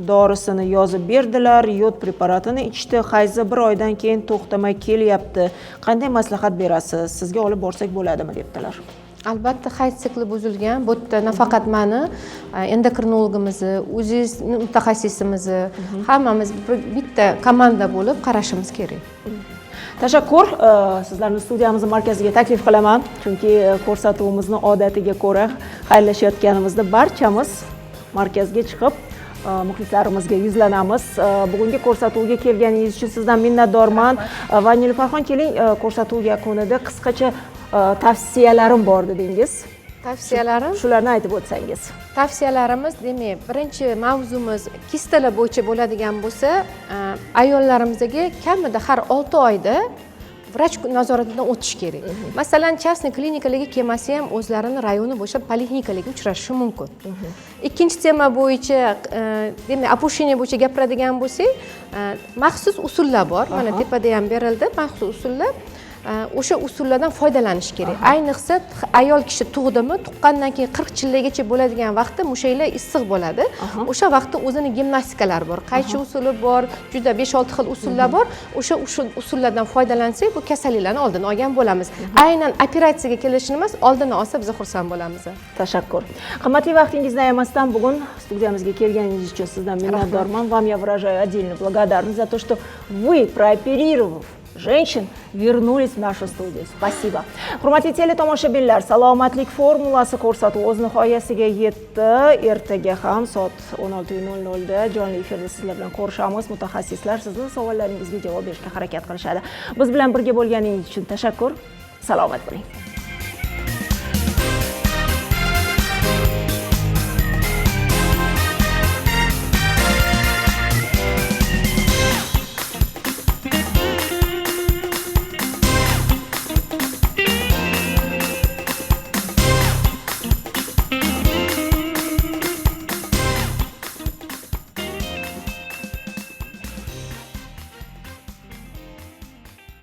dorisini yozib berdilar, yod preparatini ichdi, hayzi 1 oydan keyin to'xtamay kelyapti. Qanday maslahat berasiz? Sizga olib borsak bo'ladimi debdilar. Albatta, hayz sikli buzilgan. Bu yerda nafaqat meni endokrinologimizni, o'ziz mutaxassisimizni, hammamiz bitta komanda bo'lib qarashimiz kerak. Tashakkur. Sizlarni studiyamizning markaziga taklif qilaman, chunki ko'rsatuvimizni odatiga ko'ra xayrlashayotganimizda barchamiz markazga chiqib muxlislarimizga yuzlanamiz. Bugungi ko'rsatuvga kelganingiz uchun sizdan minnatdorman va Nilufarxon, keling, ko'rsatuv yakunida qisqacha tavsiyalarim bor dedingiz. Tavsiyalarim shularni aytib o'tsangiz. Tavsiyalarimiz, demak, birinchi mavzumiz kistalar bo'yicha bo'ladigan bo'lsa, ayollarimizga kamida har 6 oyda vrach nazoratidan o'tish kerak. Masalan, частный klinikalarga kelmasa ham o'zlarini rayoni bo'yicha poliklinikalarga uchrashi mumkin. Ikkinchi tema bo'yicha, demak, opushinia bo'yicha gapiradigan bo'lsak, maxsus usullar bor. Mana tepada ham berildi, maxsus usullar. O'sha usullardan foydalanish kerak. Ayniqsa ayol kishi tug'dimi, tuqqandan keyin 40 yilgacha bo'ladigan vaqtda mushaklar issiq bo'ladi. O'sha vaqtda o'zini gimnastikalar bor, qaychi usuli bor, juda 5-6 xil usullar bor. O'sha usullardan foydalansak, bu kasalliklarni oldini olgan bo'lamiz. Aynan operatsiyaga kelishini emas, oldini olsa biz xursand bo'lamiz. Tashakkur. Qimmatli vaqtingizni ayamasdan bugun studiyamizga kelganingiz uchun sizdan minnatdorman. Вам я выражаю отдельную благодарность за то, что вы, прооперировав женщин вернулись в нашу студию. Спасибо. Hurmatli teletomoshabinlar, salomatlik formulasi ko'rsatuvi o'z nihoyasiga yetdi. Ertaga ham soat 16:00 da jonli efirda sizlar bilan ko'rishamiz. Mutaxassislar sizning savollaringizga javob berishga harakat qilishadi. Biz bilan birga bo'lganingiz uchun tashakkur. Salomat bo'ling.